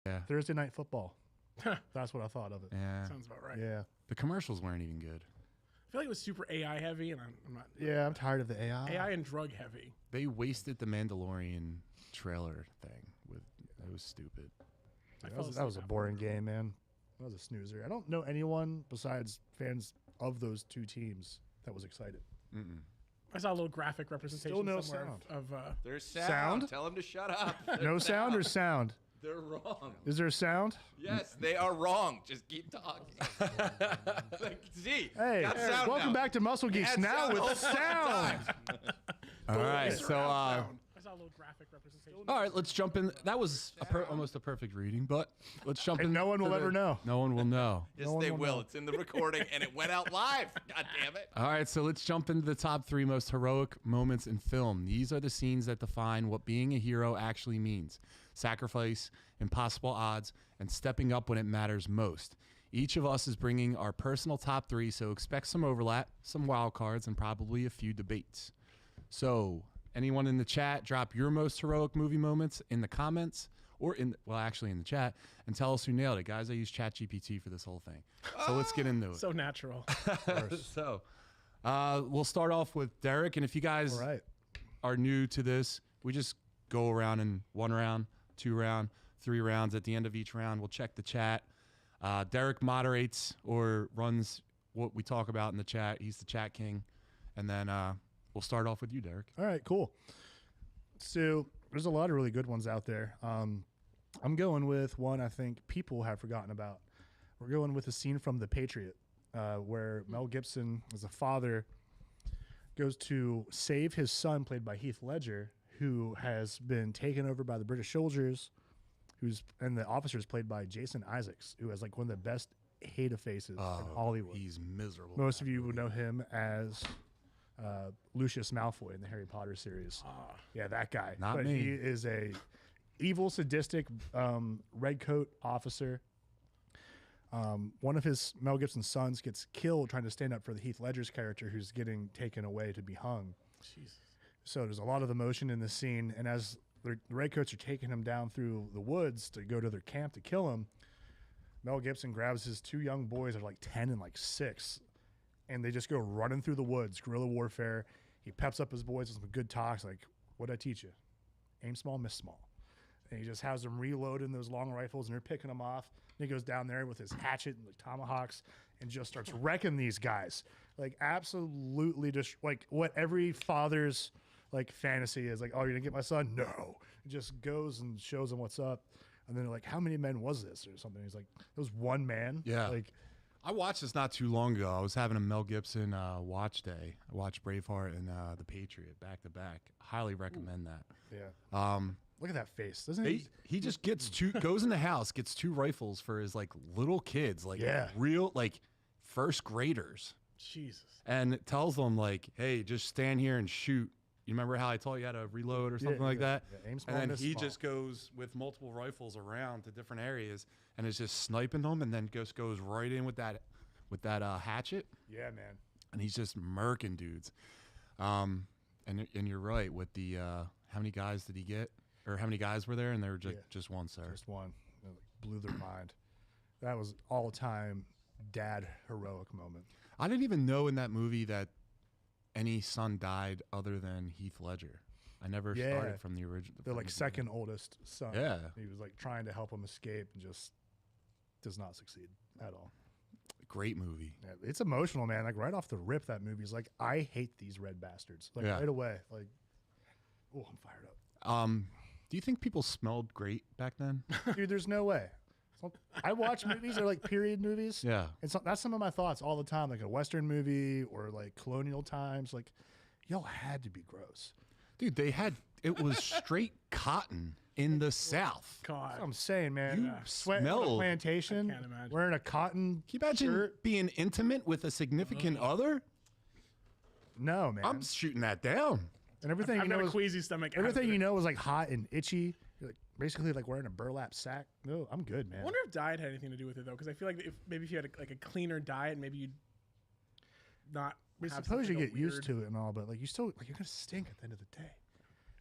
Yeah. Thursday Night Football. That's what I thought of it. Yeah. Sounds about right. Yeah. The commercials weren't even good. I feel like it was super AI heavy, and I'm not. Yeah, I'm tired of the AI. AI and drug heavy. They wasted the Mandalorian trailer thing. It was stupid. That was a boring game, man. That was a snoozer. I don't know anyone besides fans of those two teams that was excited. I saw a little graphic representation Still no somewhere sound. of There's Sound? Tell them to shut up. No sound or sound? They're wrong. Is there a sound? Yes, they are wrong. Just keep talking. See, Hey, got sound welcome now. back to Muscle Geeks Add now sound with all sound. All right. So, I saw a little graphic representation. all right, let's jump in. That was almost a perfect reading, but let's jump in. no one will ever know. No one will know. Yes, No one they will will. know. It's in the recording, and it went out live. God damn it. All right, so let's jump into the top 3 most heroic moments in film. These are the scenes that define what being a hero actually means: sacrifice, impossible odds, and stepping up when it matters most. Each of us is bringing our personal top 3, so expect some overlap, some wild cards, and probably a few debates. So, anyone in the chat, drop your most heroic movie moments in the comments, or actually in the chat, and tell us who nailed it. Guys, I use ChatGPT for this whole thing. So let's get into it. So natural. So, we'll start off with Derek, and if you guys All right. are new to this, we just go around in 1 round, 2 round, 3 rounds. At the end of each round, we'll check the chat. Derek moderates or runs what we talk about in the chat. He's the chat king. And then we'll start off with you, Derek. All right, cool. So there's a lot of really good ones out there. I'm going with one I think people have forgotten about. We're going with a scene from The Patriot where Mel Gibson, as a father, goes to save his son, played by Heath Ledger, who has been taken over by the British soldiers, and the officer is played by Jason Isaacs, who has like one of the best hater faces in Hollywood. He's miserable. Most of you would know him as Lucius Malfoy in the Harry Potter series. Yeah, that guy. Not but me. He is a evil, sadistic redcoat officer. One of his Mel Gibson's sons gets killed trying to stand up for the Heath Ledger's character, who's getting taken away to be hung. Jesus. So there's a lot of emotion in this scene, and as the redcoats are taking him down through the woods to go to their camp to kill him, Mel Gibson grabs his 2 young boys, they're like 10 and like 6, and they just go running through the woods, guerrilla warfare. He peps up his boys with some good talks, like, what'd I teach you? Aim small, miss small. And he just has them reloading those long rifles, and they're picking them off. And he goes down there with his hatchet and like tomahawks and just starts wrecking these guys. Like, absolutely just like what every father's like fantasy is, like, oh, you're gonna get my son? No. He just goes and shows him what's up. And then they're like, how many men was this or something? He's like, it was 1 man. Yeah. Like, I watched this not too long ago. I was having a Mel Gibson watch day. I watched Braveheart and The Patriot back to back. Highly recommend that. yeah. Look at that face. Doesn't he? He just gets goes in the house, gets 2 rifles for his like little kids, like real like first graders, Jesus. and tells them like, hey, just stand here and shoot. You remember how I taught you how to reload or something like that? Yeah, aim small, and then miss he small. just goes with multiple rifles around to different areas and is just sniping them, and then just goes right in with that hatchet, Yeah, man. and he's just murking dudes. And you're right with the how many guys did he get, or how many guys were there? And they were just one, sir. Just one. It like blew their mind. That was all-time dad heroic moment. I didn't even know in that movie that any son died other than Heath Ledger. I never started from the original. They're like second oldest son. Yeah. He was like trying to help him escape and just does not succeed at all. Great movie. Yeah, it's emotional, man. Like right off the rip, that movie's like, I hate these red bastards. Like right away. Like, oh, I'm fired up. Do you think people smelled great back then? Dude, there's no way. I watch movies that are like period movies. Yeah. And so that's some of my thoughts all the time, like a Western movie or like colonial times. Like, y'all had to be gross. Dude, it was straight cotton in the South. God. That's what I'm saying, man. You Sweating on a smell- plantation, I can't imagine. wearing a cotton Can you imagine shirt. being intimate with a significant other? No, man. I'm shooting that down. And everything I've you know got a is, queasy stomach. everything you know is like hot and itchy. You're like basically like wearing a burlap sack. No, I'm good, man. I wonder if diet had anything to do with it though, because I feel like if you had a cleaner diet, maybe you'd not. I have suppose you something get used weird- to it and all, but like you still like you're gonna stink at the end of the day.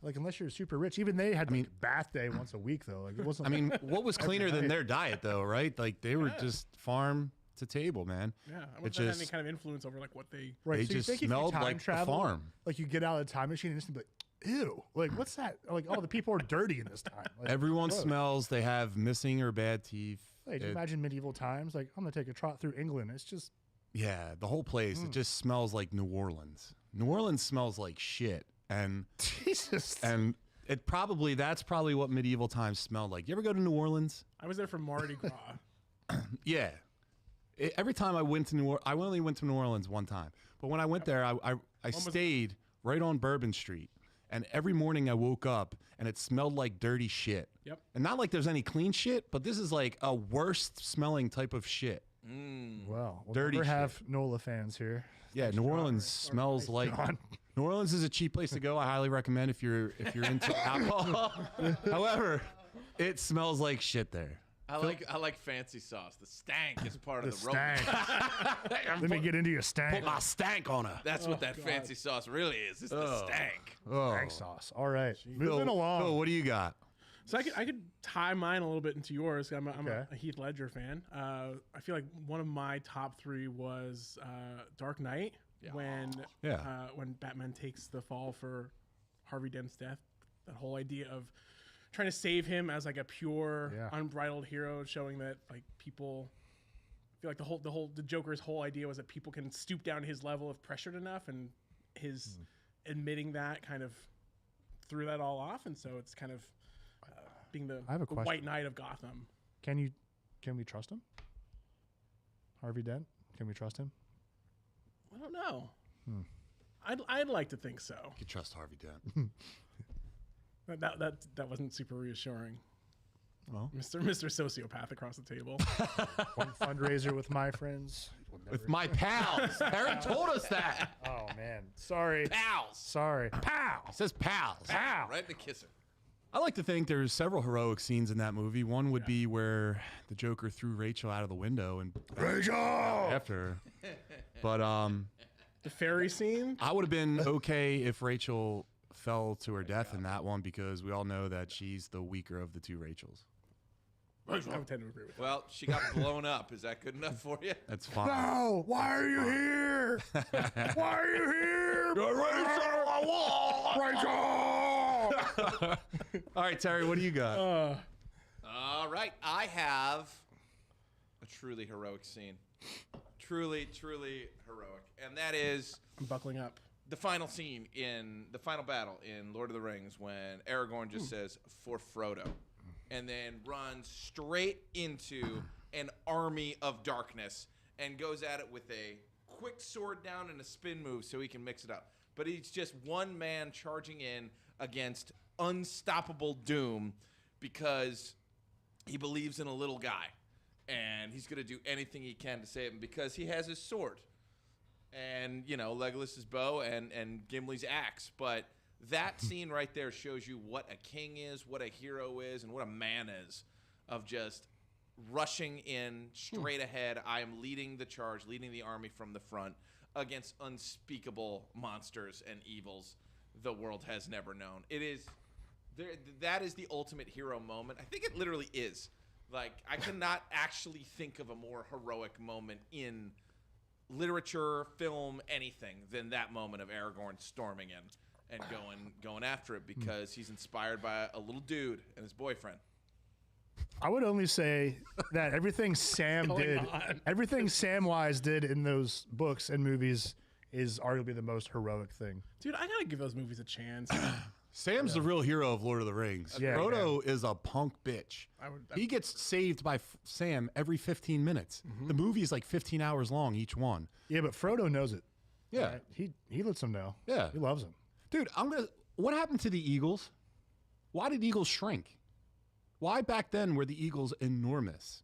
Like unless you're super rich, even they had bath day once a week though. Like it wasn't. I mean, what was cleaner than their diet though, right? Like they were just farm to table, man. Yeah, I wouldn't have any kind of influence over like what they. Right, They so you just think if you smelled time like travel, a farm. Like you get out of the time machine and just be like, ew, like what's that? Like, oh, the people are dirty in this time. Like, Everyone gross. smells. They have missing or bad teeth. Hey, do you imagine medieval times? Like, I'm gonna take a trot through England. It's just Yeah, the whole place. It just smells like New Orleans. New Orleans smells like shit, and Jesus. and that's probably what medieval times smelled like. You ever go to New Orleans? I was there for Mardi Gras. Yeah. Every time I went to New Orleans, I only went to New Orleans one time. But when I went there, I stayed right on Bourbon Street. And every morning I woke up and it smelled like dirty shit. Yep. And not like there's any clean shit, but this is like a worst smelling type of shit. Well, we'll Dirty never have NOLA fans here. Yeah, New Orleans smells like. New Orleans is a cheap place to go. I highly recommend if you're into alcohol. However, it smells like shit there. I like fancy sauce. The stank is part of the stank. Let me get into your stank. Put my stank on her. That's what that fancy sauce really is. It's the stank. Stank sauce. All right, moving along. Phil, what do you got? So I could tie mine a little bit into yours. I'm Okay. a Heath Ledger fan. I feel like one of my top three was Dark Knight when Batman takes the fall for Harvey Dent's death. That whole idea of trying to save him as like a pure, unbridled hero, showing that like people I feel like the Joker's whole idea was that people can stoop down to his level if pressured enough, and his admitting that kind of threw that all off, and so it's kind of being the White Knight of Gotham. Can we trust him? Harvey Dent? Can we trust him? I don't know. I'd like to think so. You can trust Harvey Dent. That wasn't super reassuring. Well, Mr. Sociopath across the table. One fundraiser with my friends. with my pals. Eric told us that. Oh man, sorry. Pals. Sorry. Pow. It says pals. Pow. Right in the kisser. I like to think there's several heroic scenes in that movie. One would be where the Joker threw Rachel out of the window and Rachel after her. But The ferry scene. I would have been okay if Rachel fell to her death in that one, because we all know that she's the weaker of the two Rachels. I would tend to agree with that. Well, she got blown up. Is that good enough for you? That's fine. No, why are you here? Why are you here? Rachel! All right, Terry, what do you got? All right. I have a truly heroic scene. Truly, truly heroic. And that is I'm buckling up. the final scene in the final battle in Lord of the Rings when Aragorn just says, "For Frodo," and then runs straight into an army of darkness and goes at it with a quick sword down and a spin move so he can mix it up. But he's just one man charging in against unstoppable doom because he believes in a little guy. And he's going to do anything he can to save him because he has his sword. And, you know, Legolas's bow and Gimli's axe. But that scene right there shows you what a king is, what a hero is, and what a man is, of just rushing in straight ahead. I am leading the charge, leading the army from the front against unspeakable monsters and evils the world has never known. It is that is the ultimate hero moment. I think it literally is. Like, I cannot actually think of a more heroic moment in literature, film, anything than that moment of Aragorn storming in and going after it because he's inspired by a little dude and his boyfriend. I would only say that everything everything Samwise did in those books and movies is arguably the most heroic thing. Dude, I gotta give those movies a chance. Sam's the real hero of Lord of the Rings. Yeah, Frodo is a punk bitch. He gets saved by Sam every 15 minutes. The movie is like 15 hours long, each one. Yeah, but Frodo knows it. Yeah. Right? He lets him know. Yeah. He loves him. Dude, what happened to the eagles? Why did eagles shrink? Why back then were the eagles enormous?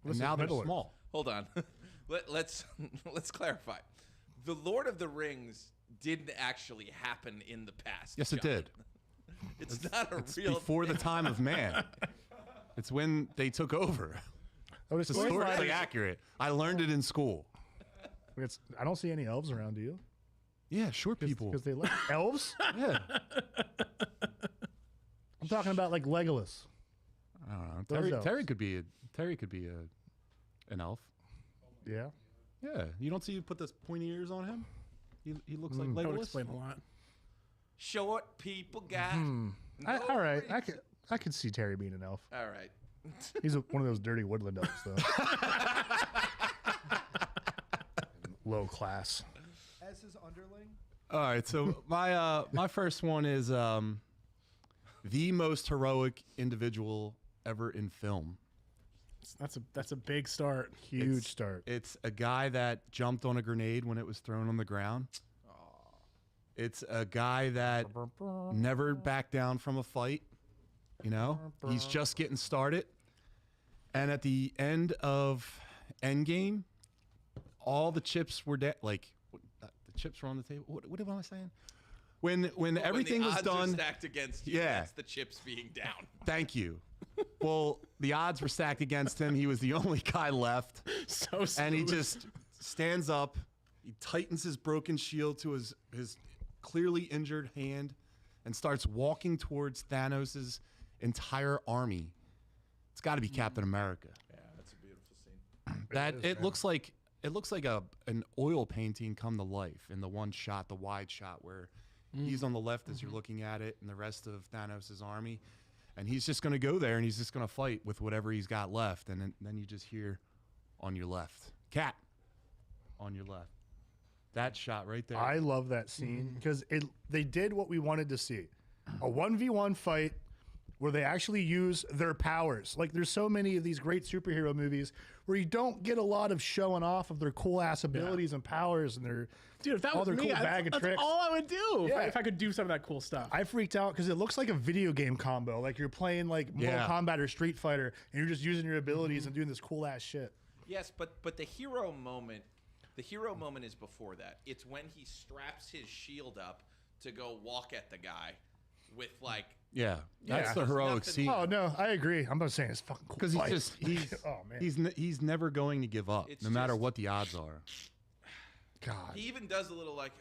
And now they're Middle-earth. small. Hold on. Let's clarify. The Lord of the Rings didn't actually happen in the past. Yes, it John. did. It's not a It's real before the time of man. It's when they took over. It's It's historically accurate. I learned it in school. I don't see any elves around, do you? Yeah, short people. Because they like elves. Yeah. I'm talking about like Legolas. I don't know. Those Terry could be an elf. Yeah. Yeah. You don't see you put this pointy ears on him? He looks like That would Legolas. explain a lot. Short people got. All right. I could see Terry being an elf. All right. He's one of those dirty woodland elves, though. Low class. As his underling. All right, so my first one is the most heroic individual ever in film. That's a big start. Huge start. It's a guy that jumped on a grenade when it was thrown on the ground. It's a guy that never backed down from a fight. You know, he's just getting started. And at the end of Endgame, all the chips were like the chips were on the table. What am I saying? When everything was done, are stacked against you, that's the chips being down. Thank you. Well, the odds were stacked against him. He was the only guy left. So smooth. And he just stands up. He tightens his broken shield to his clearly injured hand and starts walking towards Thanos' entire army. It's got to be Captain America. Yeah, that's a beautiful scene. It looks like an oil painting come to life in the one shot, the wide shot where he's on the left as you're looking at it, and the rest of Thanos' army, and he's just going to go there and he's just going to fight with whatever he's got left, and then you just hear on your left, Cat, on your left. That shot right there. I love that scene because they did what we wanted to see. A 1v1 fight where they actually use their powers. Like there's so many of these great superhero movies where you don't get a lot of showing off of their cool ass abilities and powers and their If that all was their me, cool bag of that's tricks. all I would do Yeah. if I could do some of that cool stuff. I freaked out because it looks like a video game combo. Like you're playing like Mortal Kombat or Street Fighter and you're just using your abilities and doing this cool ass shit. Yes, but the hero moment is before that. It's when he straps his shield up to go walk at the guy with like. Yeah, that's the heroic scene. Oh no, I agree. I'm not saying it's fucking cool. Because he's oh man, he's never going to give up, no matter what the odds are. God. He even does a little like,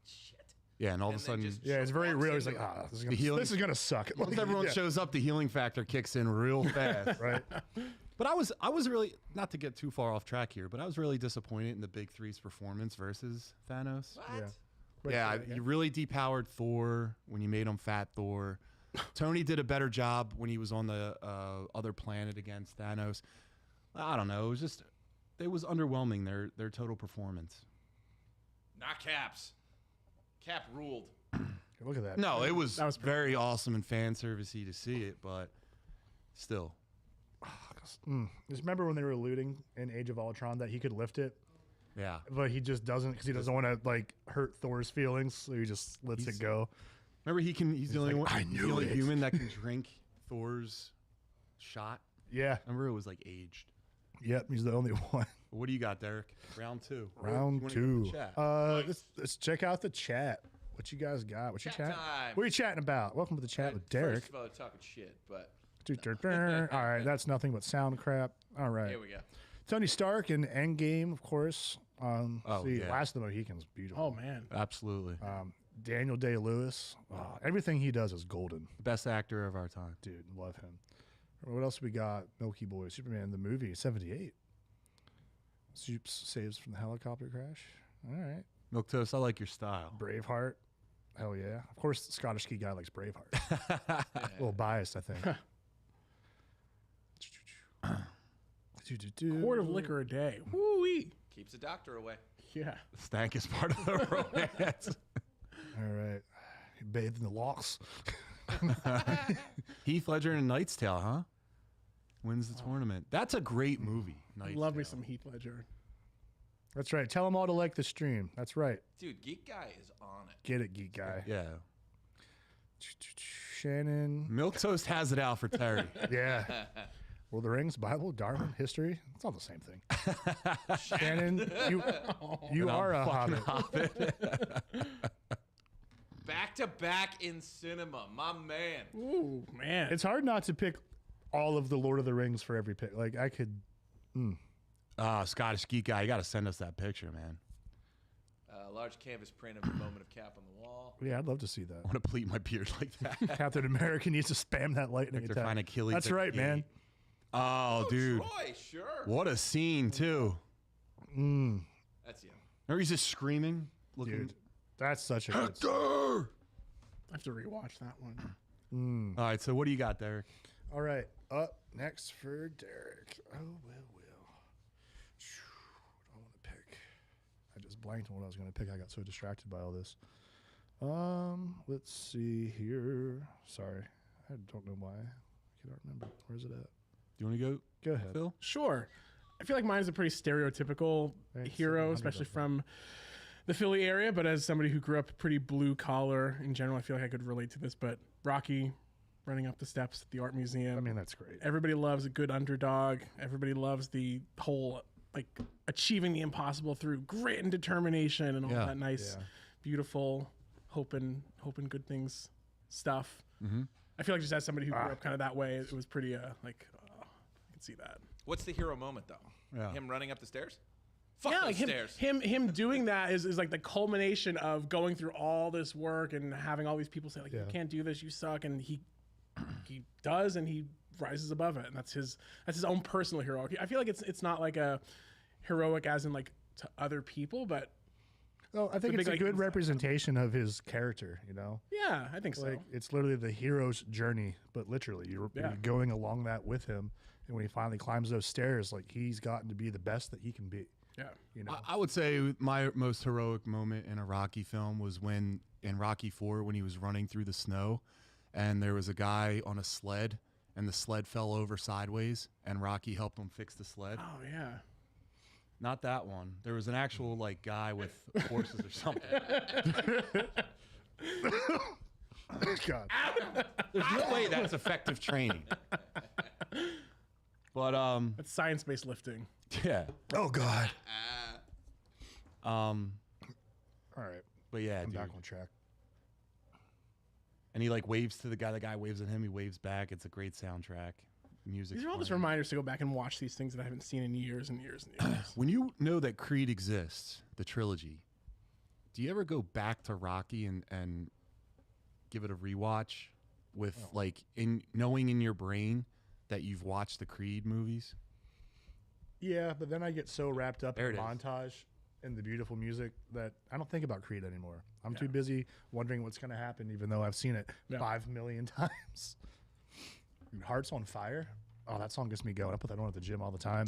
shit. Yeah, and all of a sudden, it's very real. He's like, this is gonna suck. Once everyone shows up, the healing factor kicks in real fast. Right. But I was really, not to get too far off track here, but I was really disappointed in the Big Three's performance versus Thanos. What? Yeah. You really depowered Thor when you made him Fat Thor. Tony did a better job when he was on the other planet against Thanos. I don't know. It was underwhelming, their total performance. Not Cap's. Cap ruled. Look at that. No, it was very awesome and fan servicey to see it, but still. Just remember when they were alluding in Age of Ultron that he could lift it? Yeah. But he just doesn't because he doesn't want to like hurt Thor's feelings, so he just lets it go. Remember, he's the only like, one. I He's the knew only it. human that can drink Thor's shot. Yeah. Remember, it was like aged. Yep, he's the only one. What do you got, Derek? Round two. Round You wanna two. go to the chat? Let's check out the chat. What you guys got? What you Chat chatting? time. What are you chatting about? Welcome to the chat with Derek. First of all, talking shit, but All right, that's nothing but sound crap. All right. here we go. Tony Stark in Endgame, of course. yeah. Last of the Mohicans, beautiful. Oh man. Absolutely. Daniel Day-Lewis. Everything he does is golden. Best actor of our time. Dude, love him. What else we got? Milky Boy, Superman, the movie, 78. Soups saves from the helicopter crash. All right. Milk Toast, I like your style. Braveheart. Hell yeah. Of course, the Scottish ski guy likes Braveheart. A little biased, I think. Quart of liquor a day. Woo-wee. Keeps the doctor away. Yeah. Stank is part of the romance. All right. He bathed in the locks. Heath Ledger in A Knight's Tale, huh? Wins the tournament. That's a great movie. Knight's Love me Tale. some Heath Ledger. That's right. Tell them all to like the stream. That's right. Dude, Geek Guy is on it. Get it, geek guy. Yeah. Shannon. Milk Toast has it out for Terry. Yeah. Lord of the Rings, Bible, Darwin, history. It's all the same thing. Shannon, you are a hobbit. Back to back in cinema, my man. Ooh, man. It's hard not to pick all of the Lord of the Rings for every pick. Like I could. Scottish Geek Guy, you got to send us that picture, man. A large canvas print of the moment of Cap on the wall. Yeah, I'd love to see that. I want to pleat my beard like that. Captain America needs to spam that lightning They're attack. fine Achilles. That's right, man. Oh, dude. Troy, sure. What a scene, too. That's yeah. Or he's just screaming. Looking. Dude, that's such a good scene. Hector! I have to rewatch that one. All right, so what do you got, Derek? All right, up next for Derek. Oh, well. I want to pick. I just blanked on what I was going to pick. I got so distracted by all this. Let's see here. Sorry, I don't know why. I can't remember. Where's it at? Do you want to go? Go ahead. Phil? Sure. I feel like mine is a pretty stereotypical hero, especially from the Philly area. But as somebody who grew up pretty blue collar in general, I feel like I could relate to this. But Rocky running up the steps at the art museum. I mean, that's great. Everybody loves a good underdog. Everybody loves the whole like achieving the impossible through grit and determination and all that nice, beautiful, hoping good things stuff. I feel like just as somebody who grew up kind of that way, it was pretty I can see that. What's the hero moment though? Yeah. Him running up the stairs? Fuck Yeah, those like stairs. him doing that is like the culmination of going through all this work and having all these people say like you can't do this, you suck, and he does, and he rises above it, and that's his own personal hero. I feel like it's not like a heroic as in like to other people, but No, I think it's a like, good representation of his character, you know? yeah, I think so. Like, it's literally the hero's journey, but literally, you're going along that with him. And when he finally climbs those stairs, like, he's gotten to be the best that he can be. Yeah. You know? I would say my most heroic moment in a Rocky film was when in Rocky IV when he was running through the snow and there was a guy on a sled and the sled fell over sideways and Rocky helped him fix the sled. Oh yeah. Not that one. There was an actual like guy with horses or something. God. There's no way that's effective training. But That's science-based lifting. yeah. Oh, God. All right. But yeah, I'm dude. back on track. And he like waves to the guy waves at him, he waves back. It's a great soundtrack. Music. These are all just reminders to go back and watch these things that I haven't seen in years and years and years. When you know that Creed exists, the trilogy, do you ever go back to Rocky and give it a rewatch with like in knowing in your brain that you've watched the Creed movies? Yeah, but then I get so wrapped up There in it the is. montage and the beautiful music that I don't think about Creed anymore. I'm too busy wondering what's going to happen, even though I've seen it 5 million times. Dude, Hearts on Fire. Oh, that song gets me going. I put that on at the gym all the time.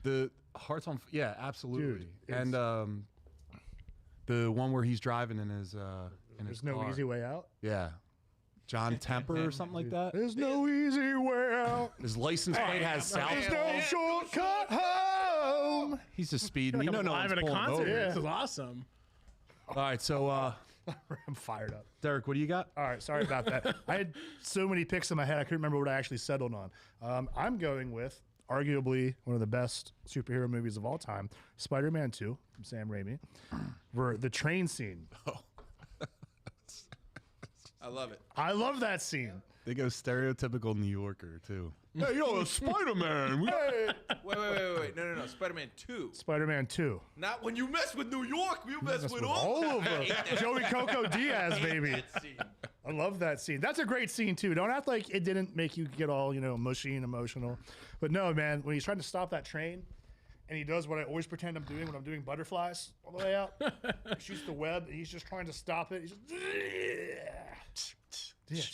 The Hearts on, yeah, absolutely. Dude, and the one where he's driving in his There's no car. easy way out. Yeah, John Temper or something like that. There's no easy way out. His license plate has South. There's no shortcut home. He's just speeding. You know, no live one's at a pulling him concert. over. This is awesome. All right, so I'm fired up. Derek, what do you got? All right, sorry about that. I had so many picks in my head, I couldn't remember what I actually settled on. I'm going with arguably one of the best superhero movies of all time, Spider-Man 2 from Sam Raimi, where the train scene. I love it. I love that scene. They go stereotypical New Yorker too. Hey, yo, Spider-Man. Wait. No. Spider-Man 2. Spider-Man 2. Not when you mess with New York, you mess with all of I them. hate that. Joey Coco Diaz, baby. That scene. I love that scene. That's a great scene too. Don't act like it didn't make you get all, mushy and emotional. But no, man, when he's trying to stop that train and he does what I always pretend I'm doing when I'm doing butterflies all the way out. He shoots the web and he's just trying to stop it. He's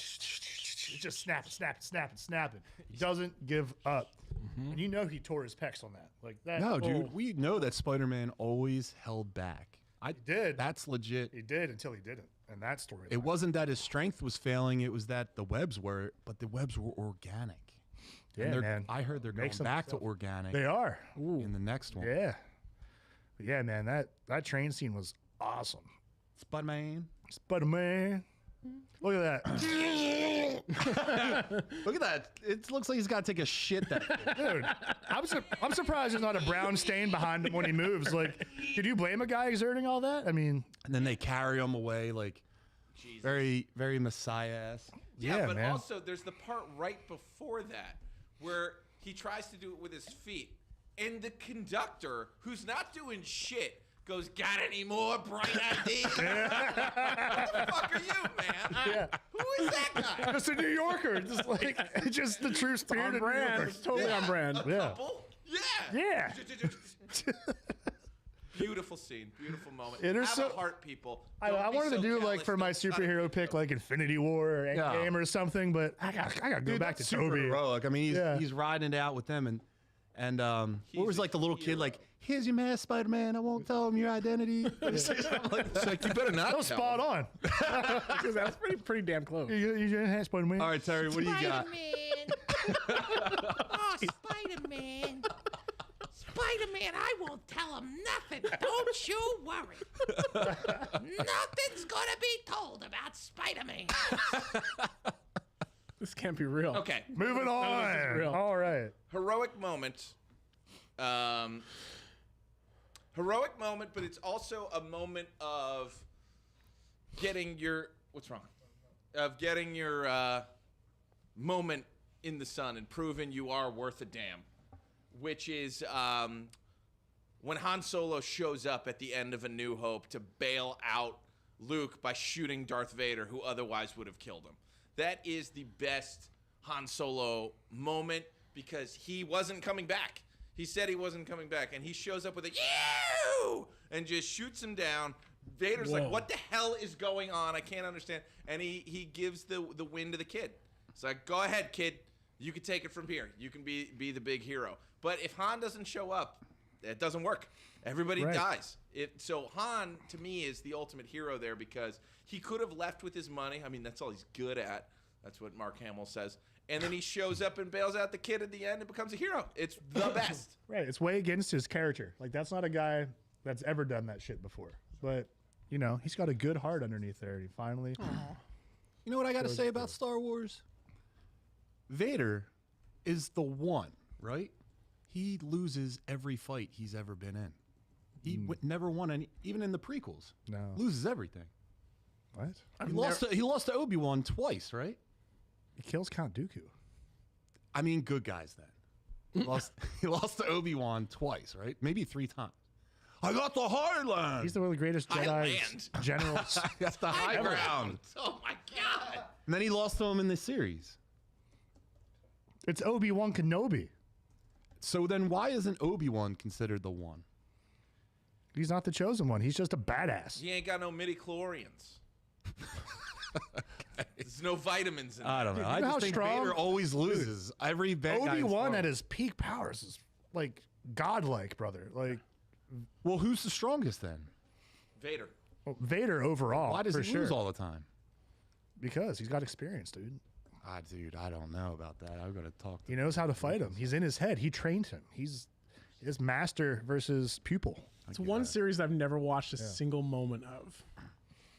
just snapping. He doesn't give up. And you know he tore his pecs on that. Like that. No, dude, we know that Spider-Man always held back. He did. That's legit. He did until he didn't. And that story. It wasn't that his strength was failing. It was that the webs were, but the webs were organic. Yeah, And man. I heard they're going Makes them back to themselves. organic They are. in the next one. Yeah. But yeah, man, that train scene was awesome. Spider-Man. Spider-Man. Look at that. Look at that. It looks like he's got to take a shit. Dude, I'm surprised there's not a brown stain behind him when he moves. Like, could you blame a guy exerting all that? I mean, And then they carry him away like Jesus. very, very Messiah-esque. Yeah, but man. also there's the part right before that where he tries to do it with his feet. And the conductor, who's not doing shit, goes, got any more bright ideas? What the fuck are you, man? Yeah. Who is that guy? Just a New Yorker. Just like, just the true spirit On of New brand. Yorker. It's totally on brand. A Yeah. couple? Yeah. Yeah. Beautiful scene. Beautiful moment. It is Have so- a heart, people. I Don't be wanted to so do like callous. for my Don't cut superhero it. pick like Infinity War or Endgame or something, but I got to go back to that's super Toby. heroic. I mean, Yeah. he's riding it out with them, and what He's was a like the little kid hero. like, here's your mask, Spider-Man. I won't tell him your identity. It's like, you better not That was tell spot him. on. That's pretty damn close. You enhanced Spider-Man. All right, Terry, what do you got? Oh, Spider-Man. Spider-Man, I won't tell him nothing. Don't you worry. Nothing's gonna be told about Spider-Man. This can't be real. Okay. Moving None of this is on. real. All right. Heroic moment. Heroic moment, but it's also a moment of getting your getting your moment in the sun and proving you are worth a damn, which is when Han Solo shows up at the end of A New Hope to bail out Luke by shooting Darth Vader, who otherwise would have killed him. That is the best Han Solo moment because he wasn't coming back. He said he wasn't coming back, and he shows up with a "you" and just shoots him down. Vader's like, "What the hell is going on? I can't understand." And he gives the win to the kid. It's like, "Go ahead, kid. You can take it from here. You can be the big hero." But if Han doesn't show up, it doesn't work. Everybody dies. So Han, to me, is the ultimate hero there because he could have left with his money. I mean, that's all he's good at. That's what Mark Hamill says. And then he shows up and bails out the kid at the end and becomes a hero. It's the best. Right. It's way against his character. Like, that's not a guy that's ever done that shit before. But, you know, he's got a good heart underneath there. And he finally. You know what I got to say about Star Wars? Vader is the one, right? He loses every fight he's ever been in. He never won any, even in the prequels. No. Loses everything. What? He lost to Obi-Wan twice, right? He kills Count Dooku. I mean, good guys then. He lost to Obi-Wan twice, right? Maybe 3 times. I got the Highland. He's one of the greatest Jedi Highland. generals. That's the high ground. Oh, my God. And then he lost to him in the series. It's Obi-Wan Kenobi. So then why isn't Obi-Wan considered the one? He's not the chosen one. He's just a badass. He ain't got no midi-chlorians. There's no vitamins in I there. don't know. you I know how just think strong- Vader always loses. Every bad guy in Star Obi-Wan Wars. at his peak powers is like godlike, brother. Like, Well, who's the strongest then? Vader. well, Vader overall. Why does for he sure. lose all the time? Because he's got experience, dude. Dude, I don't know about that. I've got to talk to He knows how to fight him. He's in his head. He trained him. He's his master versus pupil. It's one series I've never watched a single moment of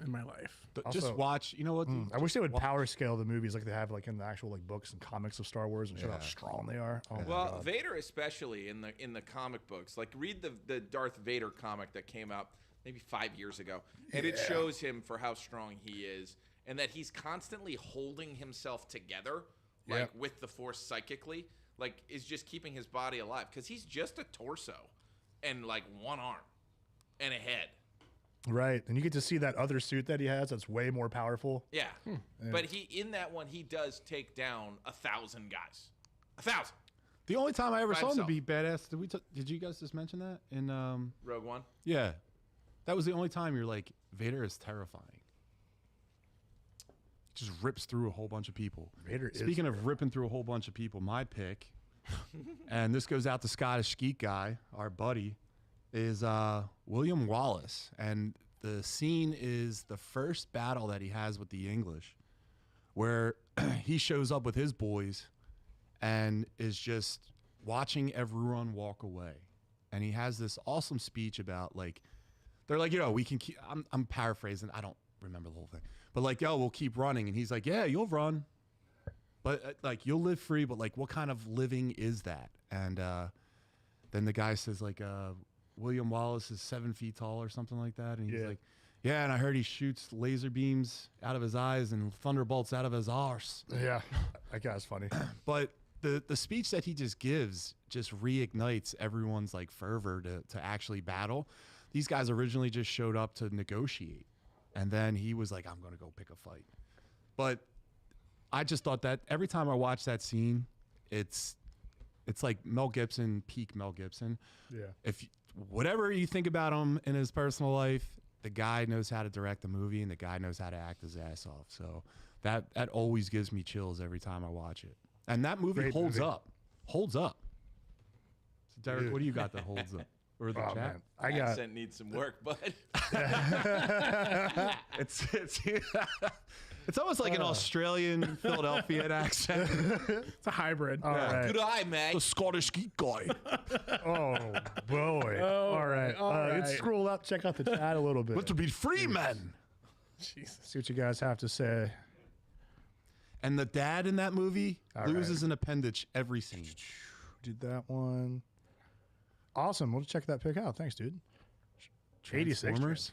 in my life. Just Also- watch. You know what? I wish they would power scale the movies like they have like in the actual like books and comics of Star Wars and show how strong they are. Oh my Well, God. Vader especially in the comic books. Like read the Darth Vader comic that came out maybe 5 years ago, and it shows him for how strong he is, and that he's constantly holding himself together, like with the Force psychically, like is just keeping his body alive because he's just a torso and like one arm and a head. Right. And you get to see that other suit that he has that's way more powerful. Yeah, but he in that one he does take down 1,000 guys, 1,000. The only time I ever By saw him to himself. be badass. Did you guys just mention that in? Rogue One. Yeah, that was the only time you're like Vader is terrifying. Just rips through a whole bunch of people. Vader is Speaking of ripping through a whole bunch of people, my pick, and this goes out to Scottish Geek guy, our buddy, is William Wallace, and the scene is the first battle that he has with the English, where he shows up with his boys, and is just watching everyone walk away, and he has this awesome speech about like, they're like, we can keep. I'm paraphrasing. I don't remember the whole thing, but like, we'll keep running, and he's like, yeah, you'll run. But like you'll live free, but like what kind of living is that? And then the guy says like William Wallace is 7 feet tall or something like that, and he's like, yeah, and I heard he shoots laser beams out of his eyes and thunderbolts out of his arse. Yeah. That guy's funny. But the speech that he just gives just reignites everyone's like fervor to actually battle. These guys originally just showed up to negotiate, and then he was like, I'm going to go pick a fight. But I just thought that every time I watch that scene, it's like Mel Gibson, peak Mel Gibson. Yeah. Whatever you think about him in his personal life, the guy knows how to direct a movie, and the guy knows how to act his ass off. So that always gives me chills every time I watch it. And that movie holds up. Holds up. So Derek, what do you got that holds up? Or the chat? Man. I got Accent needs some work, but it's almost like an Australian Philadelphian accent. It's a hybrid. all right. good eye, mate. The Scottish geek guy. Oh boy. All right. Let's scroll up, check out the chat a little bit. What to be free men? Jesus. See what you guys have to say. And the dad in that movie All loses an appendage every scene. Did that one. Awesome. We'll check that pick out. Thanks, dude. 86 Transformers?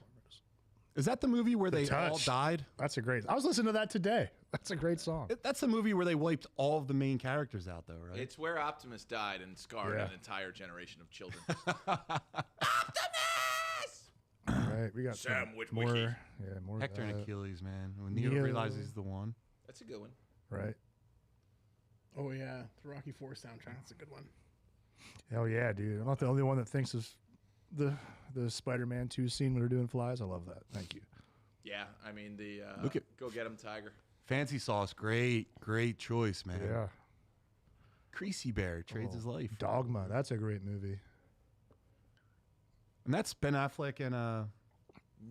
Is that the movie where they all Touch. died? That's a great. I was listening to that today. That's a great song. That's the movie where they wiped all of the main characters out, though, right? It's where Optimus died and scarred Yeah. an entire generation of children. All right, we got Sam some Witwicky. more. Yeah, more. of Hector and that. Achilles, man. When Neo Neo. realizes he's the one. That's a good one. Right. Oh yeah, the Rocky IV soundtrack. That's a good one. Hell yeah, dude. I'm not the only one that thinks of the Spider-Man 2 scene when they're doing flies. I love that. Thank you. Yeah, I mean the Look at- Go Get 'Em Tiger. Fancy Sauce, great choice, man. Yeah. Creasy Bear trades his life. Dogma. That's a great movie. And that's Ben Affleck and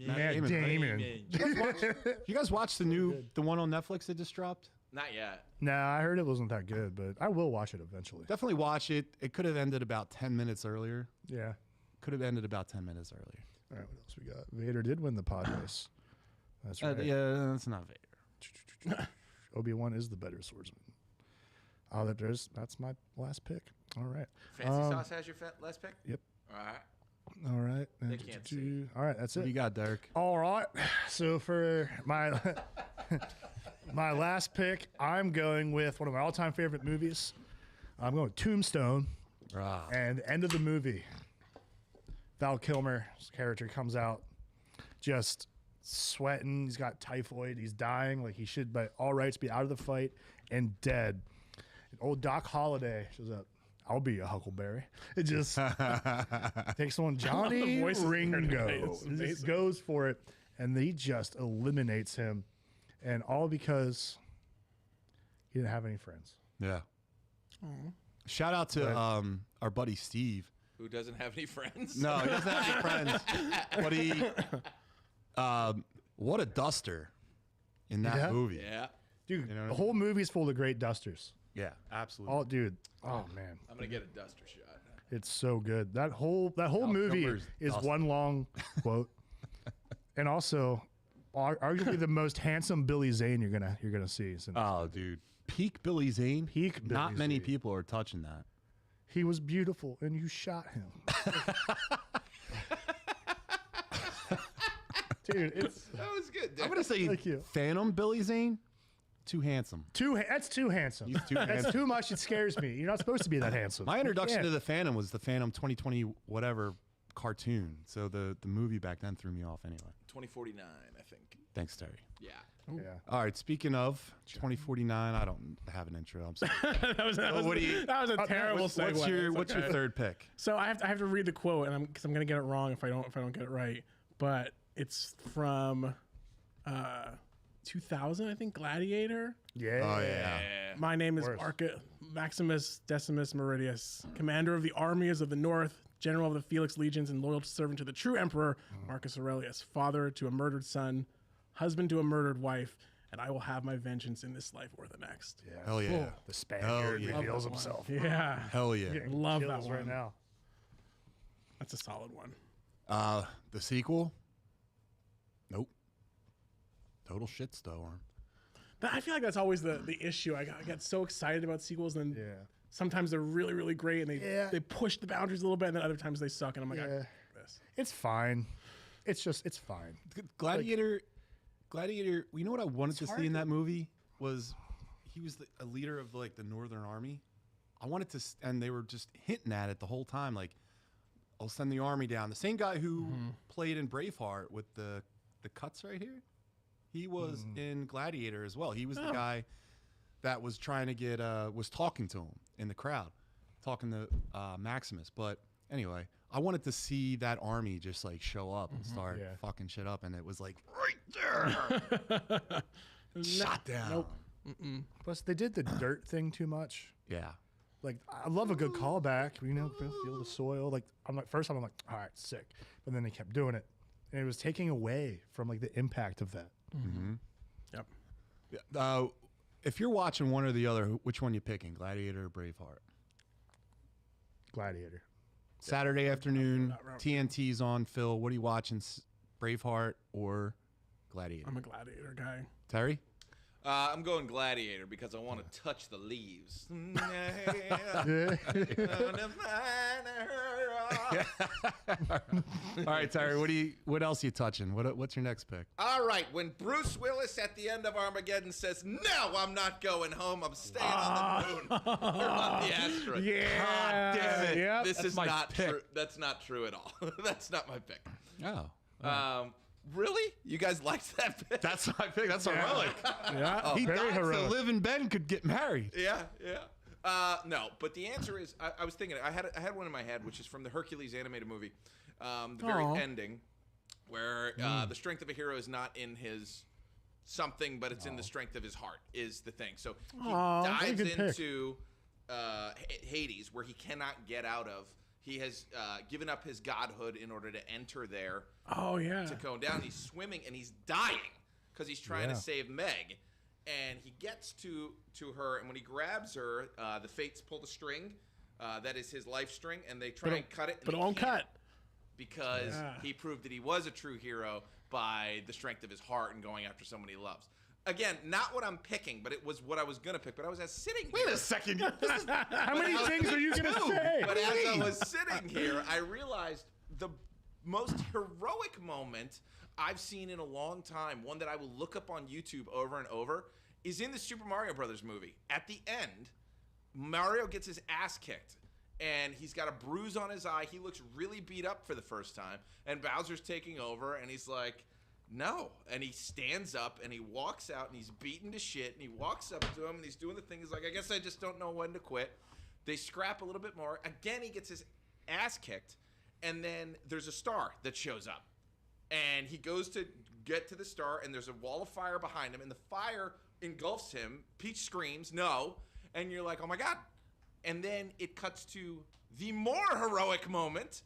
Matt Damon. You guys watch the one on Netflix that just dropped? Not yet. Nah, I heard it wasn't that good, but I will watch it eventually. Definitely watch it. It could have ended about 10 minutes earlier. Yeah. Could have ended about 10 minutes earlier. All right, what else we got? Vader did win the pod race. That's right. Yeah, that's not Vader. Obi-Wan is the better swordsman. Oh, that's my last pick. All right. Fancy Sauce has your last pick? Yep. All right. All right. They can't see. All right, that's What do you it. got, Derek? All right. So for my my last pick, I'm going with one of my all-time favorite movies. I'm going with Tombstone. Ah. And the end of the movie, Val Kilmer's character comes out just sweating. He's got typhoid. He's dying like he should, by all rights, be out of the fight and dead. And old Doc Holliday shows up. I'll be a Huckleberry. It just takes on Johnny voices there tonight. Ringo. It's He just amazing. goes for it, and he just eliminates him. And all because he didn't have any friends. Yeah. Shout out to our buddy Steve. Who doesn't have any friends? No, he doesn't have any friends. But he, what a duster in that Yeah. movie. Yeah. Dude, You know what the I whole movie's full of great dusters. Yeah, absolutely. Oh, dude. Oh, man. I'm gonna get a duster shot. It's so good. That whole movie Kilmer's is awesome. one long quote, and also arguably the most handsome Billy Zane you're gonna see. Since Oh, dude. Peak Billy Zane. Peak Not Billy many Zane. people are touching that. he was beautiful, and you shot him. Dude, it's That was good. I'm going to say Thank you. Phantom Billy Zane, too handsome. that's too handsome. He's too That's handsome. too much. It scares me. You're not supposed to be that handsome. My You introduction can't. to the Phantom was the Phantom 2020 whatever cartoon. So the movie back then threw me off anyway. 2049, I think. Thanks, Terry. Yeah. Yeah. All right, speaking of 2049, I don't have an intro. I'm sorry. that was a terrible segue. What's your Okay. third pick? So I have to read the quote, and because I'm gonna get it wrong if I don't get it right. But it's from 2000, I think, Gladiator. Yeah. Oh yeah. My name is Worse. Maximus Decimus Meridius, commander of the armies of the North, general of the Felix legions, and loyal servant to the true emperor Marcus Aurelius, father to a murdered son, husband to a murdered wife, and I will have my vengeance in this life or the next. Yeah. Hell yeah. The Spaniard yeah. reveals Love that himself. one. Yeah, Hell yeah. Getting Love that chills right one. now. that's a solid one. The sequel? Nope. Total shitstorm. But I feel like that's always the issue. I get so excited about sequels, and then Yeah. sometimes they're really, really great, and they push the boundaries a little bit, and then other times they suck, and I'm like, Yeah. this. It's fine. It's fine. Gladiator. You know what I wanted to see in that movie was he was a leader of like the Northern Army, I wanted to, and they were just hinting at it the whole time, like, I'll send the army down. The same guy who played in Braveheart with the cuts right here, he was in Gladiator as well. He was the guy that was trying to get, was talking to him in the crowd, talking to Maximus. But anyway, I wanted to see that army just like show up and start fucking shit up, and it was like right there, shot down. Nope. Plus, they did the dirt thing too much. Yeah. Like, I love a good callback, you know, feel the soil. Like, I'm like, first I'm like, all right, sick. But then they kept doing it. And it was taking away from, like, the impact of that. Yep. Yeah. If you're watching one or the other, which one you picking, Gladiator or Braveheart? Gladiator. Saturday afternoon, TNT's on. Phil, what are you watching, Braveheart or Gladiator? I'm a Gladiator guy. Terry? I'm going Gladiator because I want to touch the leaves. All right, Terry, what else are you touching? What's your next pick? All right, when Bruce Willis at the end of Armageddon says, "No, I'm not going home. I'm staying on the moon or on the asteroid." Yeah. Damn it. Yep. This is my not pick. true. That's not true at all. That's not my pick. Oh. Really? You guys liked that pick? That's my pick. That's heroic. Yeah. He Very died so heroic. Liv and Ben could get married. Yeah. No, but the answer is, I was thinking, I had one in my head, which is from the Hercules animated movie, the very ending, where the strength of a hero is not in his something, but it's in the strength of his heart is the thing. So he dives into Hades, where he cannot get out of. He has given up his godhood in order to enter there. Oh, yeah. To go down. He's swimming and he's dying because he's trying to save Meg. And he gets to her, and when he grabs her, the Fates pull the string. That is his life string, and they try and cut it. But it won't cut. Because he proved that he was a true hero by the strength of his heart and going after someone he loves. Again, not what I'm picking, but it was what I was going to pick. But I was sitting here. Wait a second. How many things are you going to say? But as I was sitting here, I realized the most heroic moment I've seen in a long time, one that I will look up on YouTube over and over, is in the Super Mario Brothers movie. At the end, Mario gets his ass kicked, and he's got a bruise on his eye. He looks really beat up for the first time, and Bowser's taking over, and he's like, no. And he stands up, and he walks out, and he's beaten to shit, and he walks up to him, and he's doing the thing. He's like, I guess I just don't know when to quit. They scrap a little bit more. Again, he gets his ass kicked, and then there's a star that shows up. And he goes to get to the star, and there's a wall of fire behind him, and the fire engulfs him. Peach screams, no. And you're like, oh, my God. And then it cuts to the more heroic moment,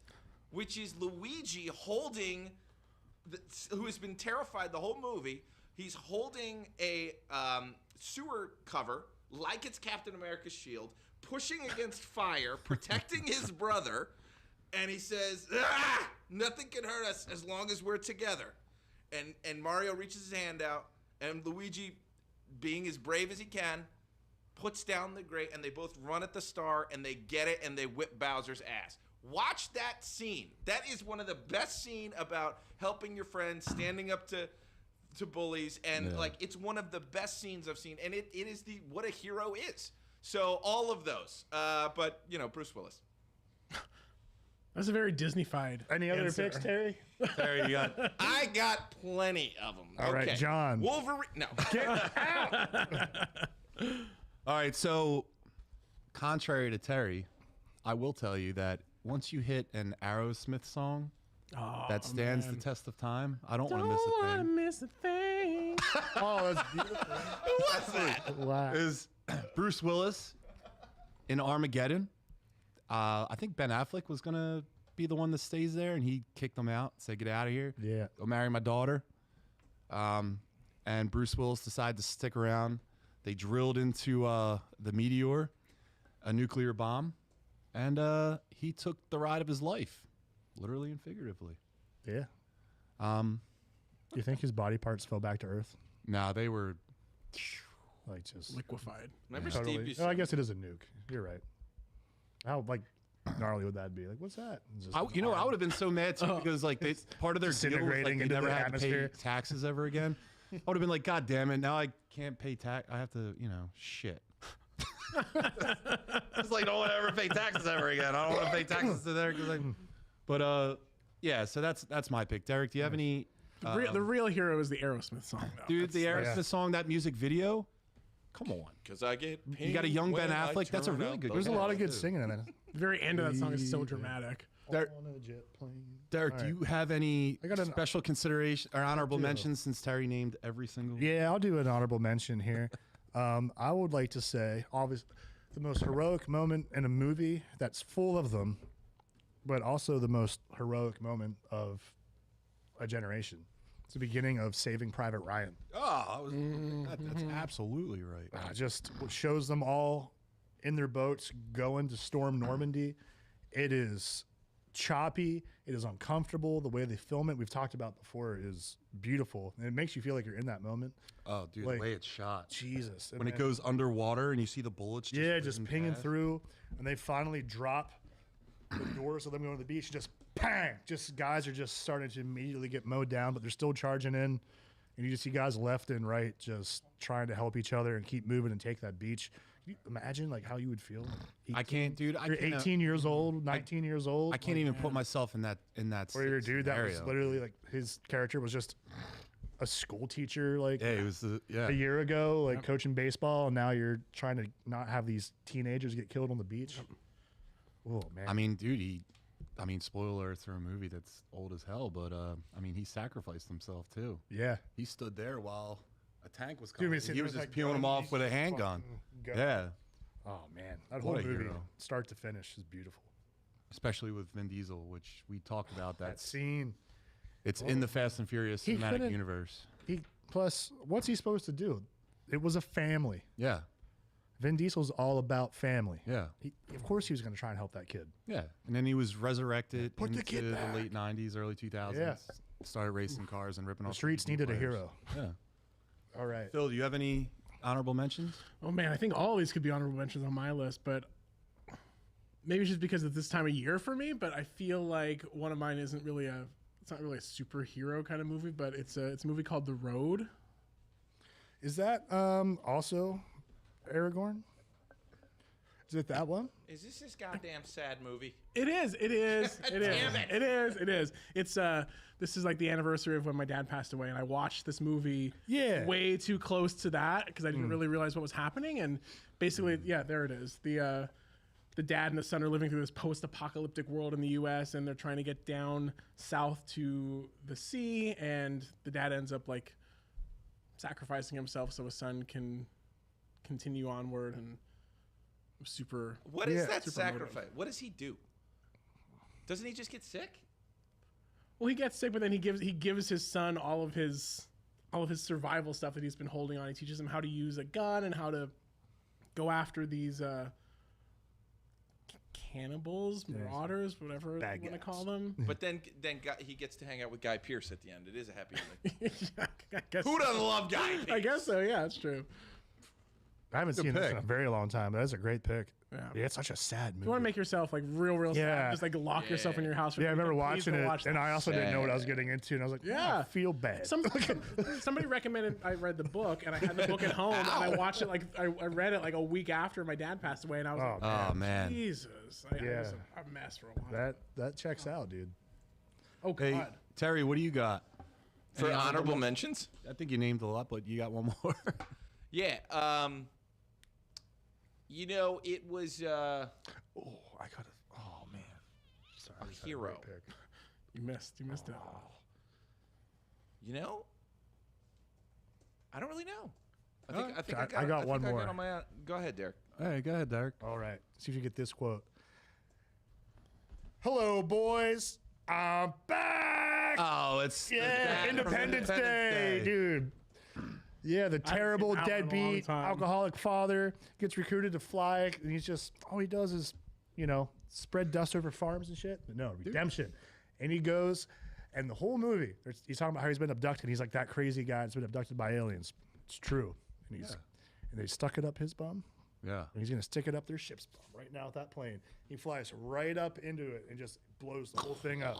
which is Luigi holding, who has been terrified the whole movie. He's holding a sewer cover like it's Captain America's shield, pushing against fire, protecting his brother. And he says, nothing can hurt us as long as we're together. And Mario reaches his hand out, and Luigi, being as brave as he can, puts down the grate, and they both run at the star, and they get it, and they whip Bowser's ass. Watch that scene. That is one of the best scenes about helping your friends, standing up to bullies, and like it's one of the best scenes I've seen. And it is what a hero is. So all of those, but you know, Bruce Willis. That's a very Disney-fied Any other answer. picks, Terry? Terry, you got. I got plenty of them. All right, John. Wolverine. No. All right, so contrary to Terry, I will tell you that once you hit an Aerosmith song that stands the test of time, I don't want to miss a Don't thing. miss a thing. Oh, that's beautiful. What's that? Wow. Is Bruce Willis in Armageddon? I think Ben Affleck was going to be the one that stays there, and he kicked him out, said, get out of here. Yeah. Go marry my daughter. And Bruce Willis decided to stick around. They drilled into the meteor, a nuclear bomb, and he took the ride of his life, literally and figuratively. Yeah. You think his body parts fell back to Earth? No, they were... Like just Liquefied. Remember totally. Steve Oh, I guess it is a nuke. You're right. How like gnarly would that be? Like, what's that? Just I would have been so mad too because like they part of their deal was like Disintegrating they into never the had to pay atmosphere. taxes ever again. I would have been like, God damn it! Now I can't pay tax. I have to, shit. It's like, don't want to ever pay taxes ever again. I don't want to pay taxes to there. But yeah, so that's my pick. Derek, do you have any? The real hero is the Aerosmith song, though. Dude, the Aerosmith song, that music video. Come on. Because I get paid. You got a young Ben Affleck. That's a really good. There's a lot of good singing in it. The very end of that song is so dramatic. Derek, do you have any special consideration or honorable mentions since Terry named every single? Yeah, I'll do an honorable mention here. I would like to say, obviously, the most heroic moment in a movie that's full of them, but also the most heroic moment of a generation. It's the beginning of Saving Private Ryan. Oh, that's absolutely right. Just shows them all in their boats going to storm Normandy. It is choppy. It is uncomfortable. The way they film it, we've talked about before, is beautiful. And it makes you feel like you're in that moment. Oh, dude, like, the way it's shot. Jesus. When it goes underwater and you see the bullets just pinging through, and they finally drop the doors of them going to the beach, just bang! Just guys are just starting to immediately get mowed down, but they're still charging in. And you just see guys left and right just trying to help each other and keep moving and take that beach. Can you imagine like how you would feel? 18, I can't, dude. You're 18 years old, 19 years old. I can't even put myself in that Where your dude that was literally like his character was just a school teacher like it was a year ago, like coaching baseball, and now you're trying to not have these teenagers get killed on the beach. Oh man. I mean, dude, spoiler alert for a movie that's old as hell, but he sacrificed himself too. Yeah. He stood there while a tank was coming. Dude, He was just like peeling him off with a handgun. Yeah. Oh man, that whole What a movie, hero. start to finish, is beautiful. Especially with Vin Diesel, which we talked about. That scene. It's in the Fast and Furious cinematic universe. Plus, what's he supposed to do? It was a family. Yeah. Vin Diesel's all about family. Yeah. Of course he was going to try and help that kid. Yeah. And then he was resurrected Put the into kid back. the late 90s, early 2000s. Yeah. Started racing cars and ripping The off streets needed a hero. Yeah. All right. Phil, do you have any honorable mentions? Oh man, I think all of these could be honorable mentions on my list, but maybe it's just because it's this time of year for me. But I feel like one of mine isn't really it's not really a superhero kind of movie, but it's a movie called The Road. Is that also Aragorn? Is it that one? Is this goddamn sad movie? It is. It is. It is. Damn it. It is. It is. It's this is like the anniversary of when my dad passed away, and I watched this movie way too close to that because I didn't really realize what was happening. And basically, yeah, there it is. The dad and the son are living through this post-apocalyptic world in the U.S., and they're trying to get down south to the sea, and the dad ends up like sacrificing himself so his son can continue onward. And super. What is that super sacrifice? motive. What does he do? Doesn't he just get sick? Well, he gets sick, but then he gives his son all of his survival stuff that he's been holding on. He teaches him how to use a gun and how to go after these cannibals, marauders, whatever you want to call them. But then he gets to hang out with Guy Pearce at the end. It is a happy ending. I guess Who doesn't love Guy Pearce? I guess so. Yeah, that's true. I haven't seen this in a very long time. But that's a great pick. Yeah, it's such a sad movie. You want to make yourself like real sad. Just like lock yourself in your house. I remember watching it, and I also didn't know what I was getting into, and I was like, I feel bad. Somebody recommended I read the book, and I had the book at home, and I watched it I read it like a week after my dad passed away, and I was like, man, Jesus, I was a mess for a while. That checks out, dude. Oh God, hey, Terry, what do you got for honorable mentions? I think you named a lot, but you got one more. Yeah. It was man. Sorry, a hero. You missed it. I don't really know. I think I got one more. I got on my, go ahead, Derek. All right, go ahead, Derek. All right. See if you get this quote. Hello, boys. I'm back. Oh, it's Independence Day, dude. Yeah, the terrible deadbeat alcoholic father gets recruited to fly, and he's just all he does is, spread dust over farms and shit. But no, redemption. And he goes, and the whole movie, he's talking about how he's been abducted. He's like that crazy guy that's been abducted by aliens. It's true. And and they stuck it up his bum. Yeah. And he's gonna stick it up their ship's bum right now with that plane. He flies right up into it and just blows the whole thing up.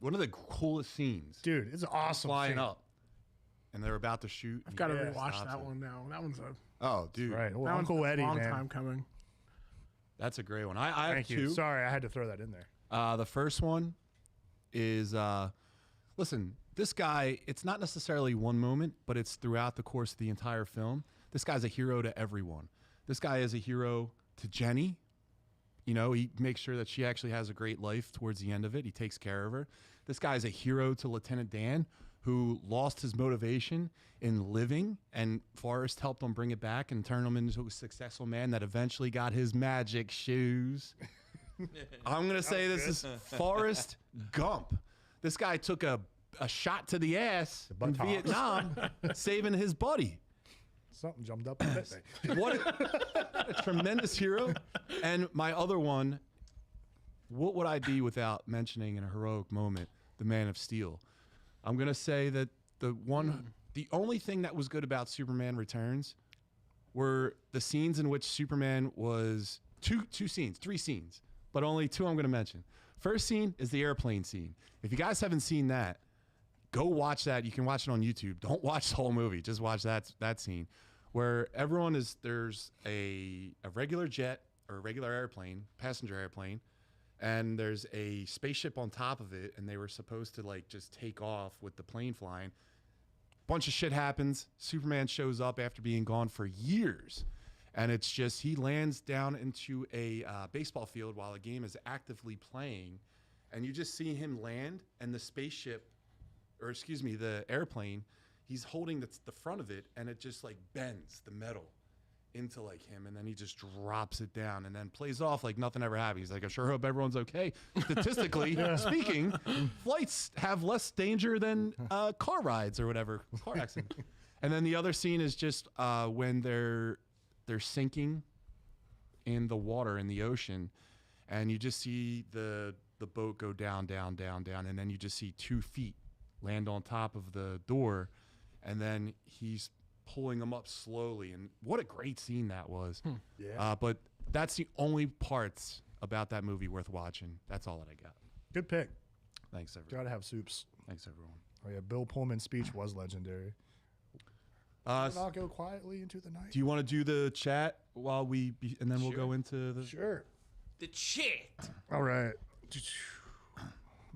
One of the coolest scenes. Dude, it's awesome. Flying up. And they're about to shoot. I've got to rewatch that one now. That one's Oh, dude. Right. Well, That one's Uncle a Eddie, long man. time coming. That's a great one. I have Thank two. you. Sorry, I had to throw that in there. The first one is, listen, this guy, it's not necessarily one moment, but it's throughout the course of the entire film. This guy's a hero to everyone. This guy is a hero to Jenny. You know, he makes sure that she actually has a great life towards the end of it. He takes care of her. This guy's a hero to Lieutenant Dan, who lost his motivation in living, and Forrest helped him bring it back and turn him into a successful man that eventually got his magic shoes. I'm going to say this is Forrest Gump. This guy took a shot to the ass in Vietnam, saving his buddy. Something jumped up and bit me. What a tremendous hero. And my other one, what would I be without mentioning in a heroic moment, the Man of Steel? I'm going to say that the only thing that was good about Superman Returns were the scenes in which Superman was three scenes, but only two I'm going to mention. First scene is the airplane scene. If you guys haven't seen that, go watch that. You can watch it on YouTube. Don't watch the whole movie. Just watch that scene where there's a regular jet or a regular airplane, passenger airplane, and there's a spaceship on top of it, and they were supposed to like just take off with the plane flying. Bunch of shit happens. Superman shows up after being gone for years, and it's just he lands down into a baseball field while a game is actively playing, and you just see him land, and the spaceship, or excuse me, the airplane, he's holding the front of it, and it just like bends the metal into like him, and then he just drops it down and then plays off like nothing ever happened. He's like, I sure hope everyone's okay. Statistically speaking, flights have less danger than car rides or whatever, car accident. And then the other scene is just when they're sinking in the water in the ocean, and you just see the boat go down, down, down, down, and then you just see 2 feet land on top of the door, and then he's pulling them up slowly. And what a great scene that was. Yeah. But that's the only parts about that movie worth watching. That's all that I got. Good pick. Thanks, everyone. Gotta have soups. Thanks, everyone. Oh yeah, Bill Pullman's speech was legendary. I'll go quietly into the night. Do you want to do the chat while and then we'll go into the... Sure. The chat. All right.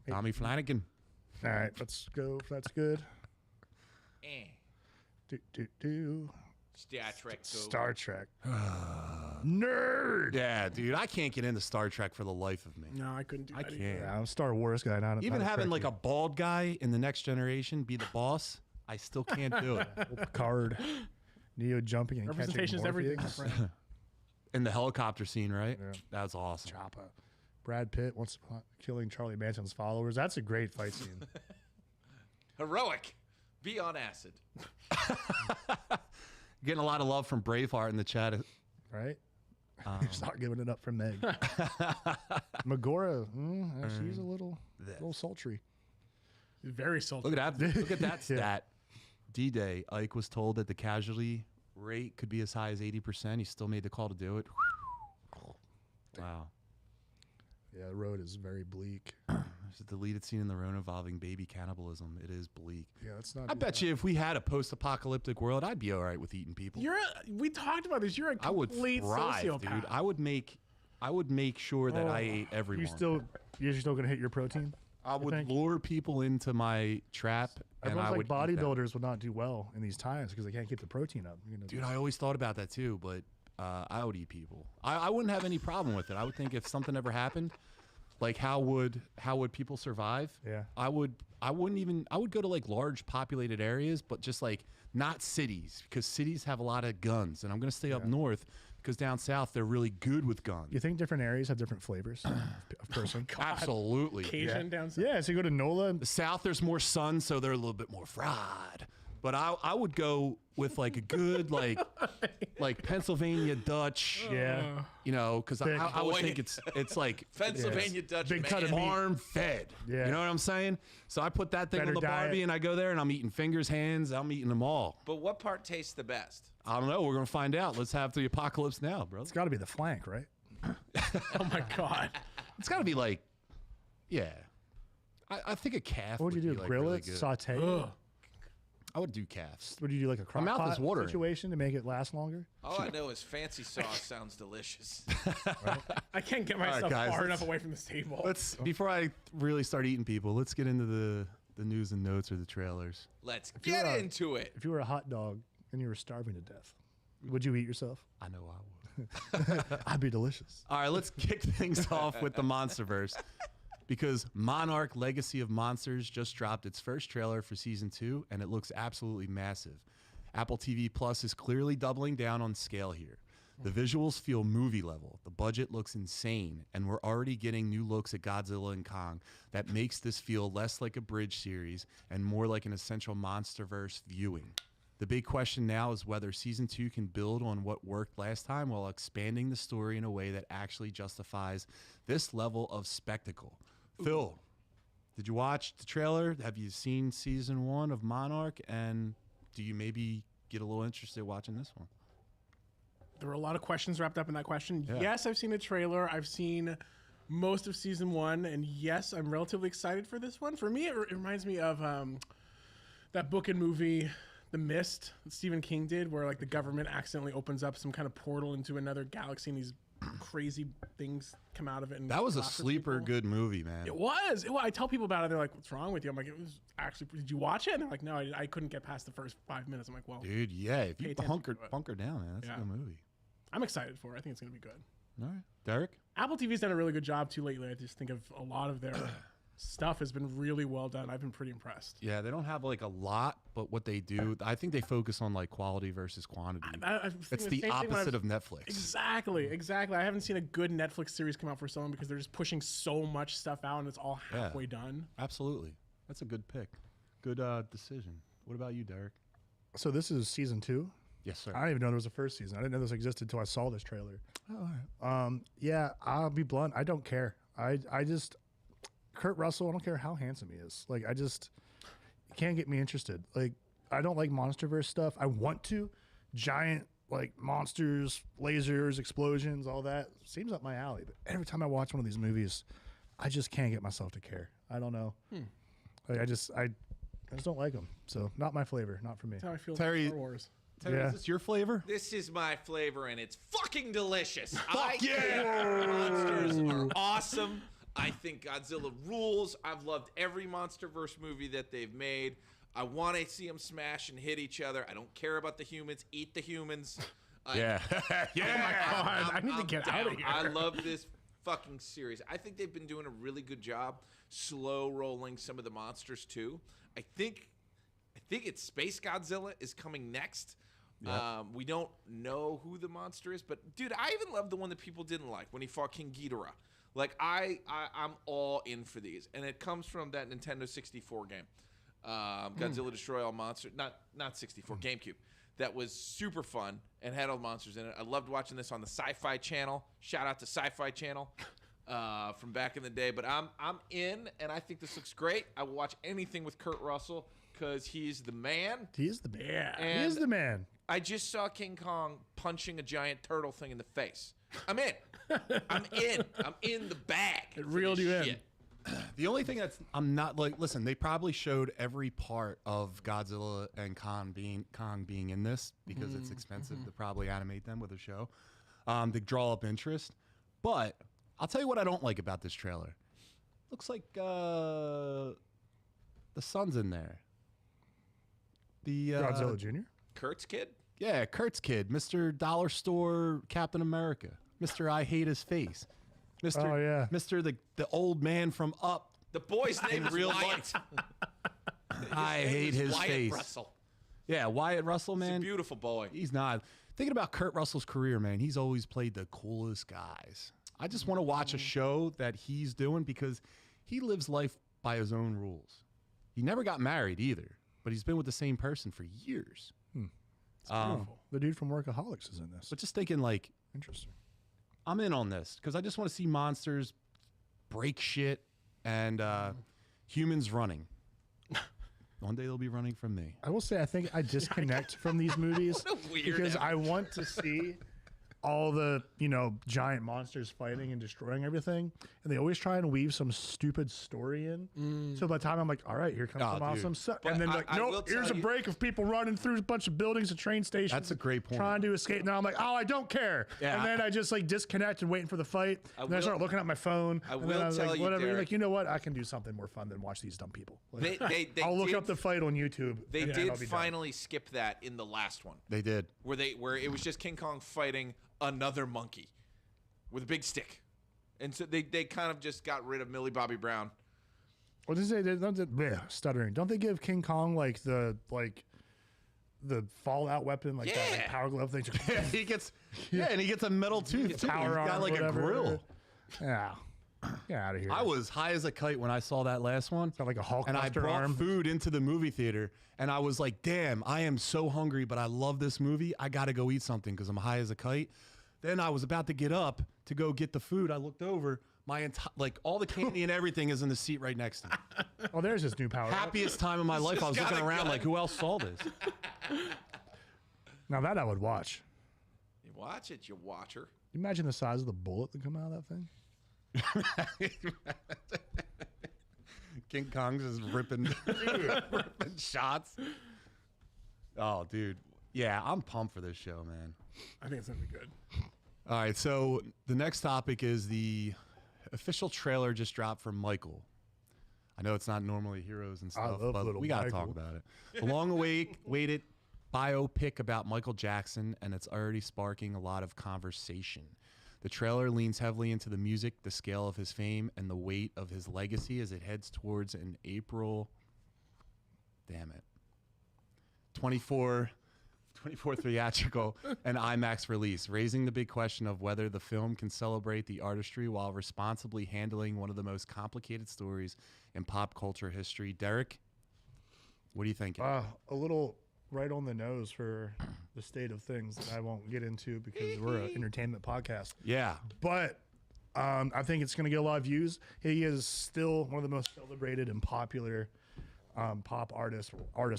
Tommy Flanagan. All right, let's go. If that's good. Star Trek. Star Trek. Nerd. Yeah, dude, I can't get into Star Trek for the life of me. No, I couldn't do that. I can't. Yeah, I'm a Star Wars guy. Even having like a bald guy in the Next Generation be the boss, I still can't do it. Picard, Neo jumping and Representation is catching everything, my Morpheus. friend. In the helicopter scene, right? Yeah. That was awesome. Choppa. Brad Pitt once killing Charlie Manson's followers. That's a great fight scene. Heroic. Be on acid. Getting a lot of love from Braveheart in the chat. Right? Just not giving it up for Meg. Megora, she's a little sultry. Very salty. Look at that. Look at that stat. D-Day, Ike was told that the casualty rate could be as high as 80%. He still made the call to do it. Wow. Yeah, the road is very bleak. There's a deleted scene in the road involving baby cannibalism. It is bleak. Yeah, that's not. I bet you if we had a post-apocalyptic world, I'd be all right with eating people. We talked about this. You're a I would complete thrive, sociopath. dude. I would make sure that I ate everyone. You're still gonna hit your protein? I would lure people into my trap, and Everyone's I like would bodybuilders would not do well in these times because they can't get the protein up. Dude, I always thought about that too, but I would eat people. I wouldn't have any problem with it. I would think if something ever happened, like how would people survive? Yeah. I would go to like large populated areas, but just like not cities, because cities have a lot of guns, and I'm gonna stay up north because down south they're really good with guns. You think different areas have different flavors of person? Absolutely. Cajun down south. Yeah, so you go to NOLA. The south, there's more sun, so they're a little bit more fried. But I would go with like a good like Pennsylvania Dutch. Yeah. You know, because I would think it's like Pennsylvania Dutch Big cut of meat. farm fed. Yeah. You know what I'm saying? So I put that thing Better on the diet. Barbie, and I go there, and I'm eating fingers, hands. I'm eating them all. But what part tastes the best? I don't know. We're gonna find out. Let's have the apocalypse now, bro. It's got to be the flank, right? Oh my god. It's got to be like, yeah. I think a calf. What would you do? Be like Grill really it, good. saute it? Ugh. I would do calves. Would you do like a crock mouth is pot watering. situation to make it last longer? All I know is fancy sauce sounds delicious. I can't get myself guys, far enough let's- away from this table. Before I really start eating people, let's get into the news and notes or the trailers. Let's you get were- into it. If you were a hot dog and you were starving to death, would you eat yourself? I know I would. I'd be delicious. All right, let's kick things off with the MonsterVerse. Because Monarch Legacy of Monsters just dropped its first trailer for season 2, and it looks absolutely massive. Apple TV Plus is clearly doubling down on scale here. The visuals feel movie level. The budget looks insane, and we're already getting new looks at Godzilla and Kong that makes this feel less like a bridge series and more like an essential MonsterVerse viewing. The big question now is whether season 2 can build on what worked last time while expanding the story in a way that actually justifies this level of spectacle. Phil, did you watch the trailer? Have you seen season 1 of Monarch? And do you maybe get a little interested watching this one? There were a lot of questions wrapped up in that question. Yeah. Yes, I've seen a trailer. I've seen most of season 1, and yes, I'm relatively excited for this one. For me, it reminds me of that book and movie, The Mist, that Stephen King did, where like the government accidentally opens up some kind of portal into another galaxy, and these crazy things come out of it. And That was a go after sleeper people. good movie, man. It was. I tell people about it. They're like, "What's wrong with you?" I'm like, "It was actually. Did you watch it?" And they're like, "No, I couldn't get past the first 5 minutes." I'm like, "Well, Dude, yeah. If Pay you attention to it. hunker down, man, that's Yeah. a good movie. I'm excited for it. I think it's gonna be good." All right. Derek? Apple TV's done a really good job too lately. I just think of a lot of their stuff has been really well done. I've been pretty impressed. Yeah, they don't have like a lot, but what they do, I think they focus on like quality versus quantity. I was thinking It's the same thing when I opposite was- of Netflix. Exactly. I haven't seen a good Netflix series come out for so long because they're just pushing so much stuff out and it's all halfway done. Absolutely. That's a good pick. Good decision. What about you, Derek? So this is season 2. Yes, sir. I didn't even know there was a first season. I didn't know this existed until I saw this trailer. Oh, all right. Yeah, I'll be blunt. I don't care. I just Kurt Russell. I don't care how handsome he is. Like, I just can't get me interested. Like, I don't like MonsterVerse stuff. I want to. Giant like monsters, lasers, explosions, all that seems up my alley. But every time I watch one of these movies, I just can't get myself to care. I don't know. Like, I just don't like them. So not my flavor. Not for me. That's how I feel Terry- about Star Wars. Terry, Yeah. is this your flavor? This is my flavor, and it's fucking delicious. Fuck yeah! Monsters are awesome. I think Godzilla rules. I've loved every MonsterVerse movie that they've made. I want to see them smash and hit each other. I don't care about the humans. Eat the humans. Yeah. yeah. God, I need to get out of down. here. I love this fucking series. I think they've been doing a really good job slow rolling some of the monsters too. I think it's Space Godzilla is coming next. Yep. We don't know who the monster is, but dude, I even love the one that people didn't like when he fought King Ghidorah. Like I'm all in for these, and it comes from that Nintendo 64 game, Godzilla Destroy All Monsters. Not 64, GameCube. That was super fun and had all the monsters in it. I loved watching this on the Sci-Fi Channel. Shout out to Sci-Fi Channel from back in the day. But I'm in, and I think this looks great. I will watch anything with Kurt Russell because he's the man. He is the man. Yeah. He is the man. I just saw King Kong punching a giant turtle thing in the face. I'm in. I'm in the bag. It reeled you in. The only thing I'm not like, listen, they probably showed every part of Godzilla and Kong being in this because it's expensive to probably animate them with a show to draw up interest. But I'll tell you what I don't like about this trailer. Looks like the son's in there. The Godzilla Jr. Kurt's kid? Yeah, Kurt's kid, Mr. Dollar Store Captain America, Mr. I Hate His Face, Mr. Oh, yeah. Mr. the old man from Up. The boy's name is real Wyatt. I His name hate is his Wyatt face. Russell. Yeah, Wyatt Russell, He's a man. beautiful boy. He's not. Thinking about Kurt Russell's career, man, he's always played the coolest guys. I just want to watch a show that he's doing because he lives life by his own rules. He never got married either, but he's been with the same person for years. The dude from Workaholics is in this. But just thinking, like, Interesting. I'm in on this because I just want to see monsters break shit and humans running. One day they'll be running from me. I will say I think I disconnect from these movies What a weirdo. because I want to see all the, you know, giant monsters fighting and destroying everything. And they always try and weave some stupid story in. So by the time I'm like, all right, here comes some awesome stuff. And then like, nope, here's a break of people running through a bunch of buildings and train stations. That's a great point. Trying to escape. Now I'm like, oh, I don't care. Yeah. And then I just like disconnect and waiting for the fight. And then I start looking at my phone. I and will then I was tell like, you, whatever. Derek, Like, you know what? I can do something more fun than watch these dumb people. Like, They I'll look up the fight on YouTube. They and did I'll be finally skip that in the last one. They did. Where it was just King Kong fighting another monkey with a big stick. And so they kind of just got rid of Millie Bobby Brown. What did they say? Stuttering. Don't they give King Kong like the Fallout weapon, like that like power glove thing? he gets and he gets a metal tooth. Too. Power He's got like a grill. Yeah. Get out of here. I was high as a kite when I saw that last one. Got like a Hulk and I brought arm. food into the movie theater, and I was like, damn, I am so hungry, but I love this movie. I got to go eat something because I'm high as a kite. Then I was about to get up to go get the food. I looked over. My entire, like, all the candy and everything is in the seat right next to me. Oh, there's his new power. Happiest time of my life. I was looking around like, who else saw this? Now that I would watch. You watch it, you watcher. Imagine the size of the bullet that come out of that thing. King Kong's just ripping shots. Oh, dude. Yeah, I'm pumped for this show, man. I think it's going to be good. All right, so the next topic is the official trailer just dropped from Michael. I know it's not normally heroes and stuff, but we got to talk about it. The long-awaited biopic about Michael Jackson, and it's already sparking a lot of conversation. The trailer leans heavily into the music, the scale of his fame, and the weight of his legacy as it heads towards an April 24 theatrical and IMAX release, raising the big question of whether the film can celebrate the artistry while responsibly handling one of the most complicated stories in pop culture history. Derek, what do you think? A little right on the nose for the state of things that I won't get into because we're an entertainment podcast. Yeah. But I think it's going to get a lot of views. He is still one of the most celebrated and popular pop artists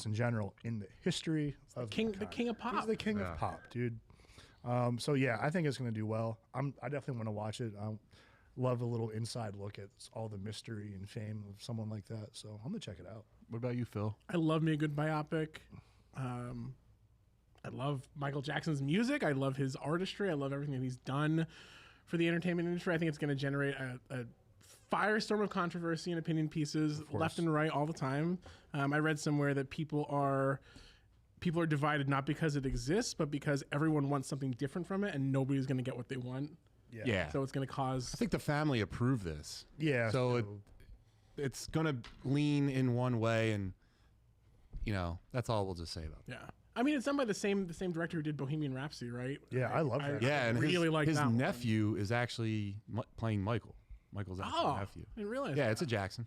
in general in the history of the king of pop. He's the king of pop, dude. So yeah, I think it's going to do well. I definitely want to watch it. I love a little inside look at all the mystery and fame of someone like that. So I'm going to check it out. What about you, Phil? I love me a good biopic. I love Michael Jackson's music. I love his artistry. I love everything that he's done for the entertainment industry. I think it's going to generate a firestorm of controversy and opinion pieces left and right all the time. I read somewhere that people are divided not because it exists, but because everyone wants something different from it, and nobody's going to get what they want. Yeah. So it's going to cause. I think the family approved this. Yeah. So it's going to lean in one way, and you know, that's all we'll just say about it. Yeah. I mean, it's done by the same director who did Bohemian Rhapsody, right? Yeah, I love that. Yeah, and really like his that nephew is actually playing Michael. Michael's actually nephew. I didn't realize. Yeah, that. it's a Jackson.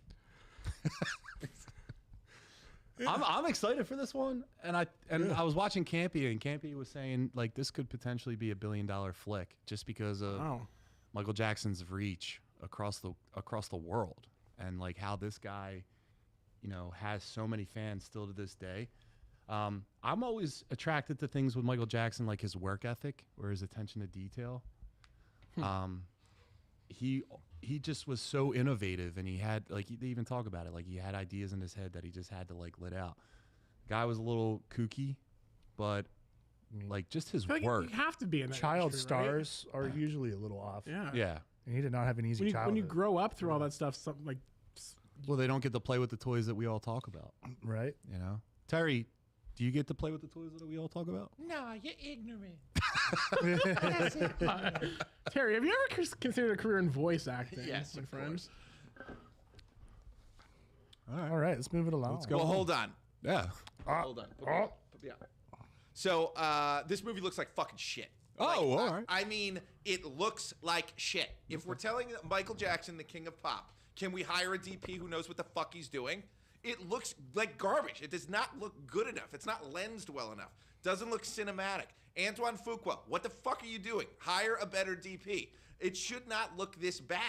I'm excited for this one, and I was watching Campy, and Campy was saying like this could potentially be $1 billion flick just because of Michael Jackson's reach across the world, and like how this guy, you know, has so many fans still to this day. I'm always attracted to things with Michael Jackson, like his work ethic or his attention to detail. He just was so innovative, and he had, like, they even talk about it, like he had ideas in his head that he just had to like let out. Guy was a little kooky, but like just his work. You have to be in that Child industry, stars are usually a little off. Yeah. And he did not have an easy childhood. When you grow up through all that stuff, something like. Well, they don't get to play with the toys that we all talk about, right? You know, Terry, do you get to play with the toys that we all talk about? No, you're ignorant. Terry, have you ever considered a career in voice acting? Yes, my friends. All right, let's move it along. Let's go. Well, hold on. Yeah. Hold on. Put me up. So this movie looks like fucking shit. Oh, all right. I mean, it looks like shit. If we're telling Michael Jackson, the king of pop, can we hire a DP who knows what the fuck he's doing? It looks like garbage. It does not look good enough. It's not lensed well enough. Doesn't look cinematic. Antoine Fuqua, what the fuck are you doing? Hire a better DP. It should not look this bad.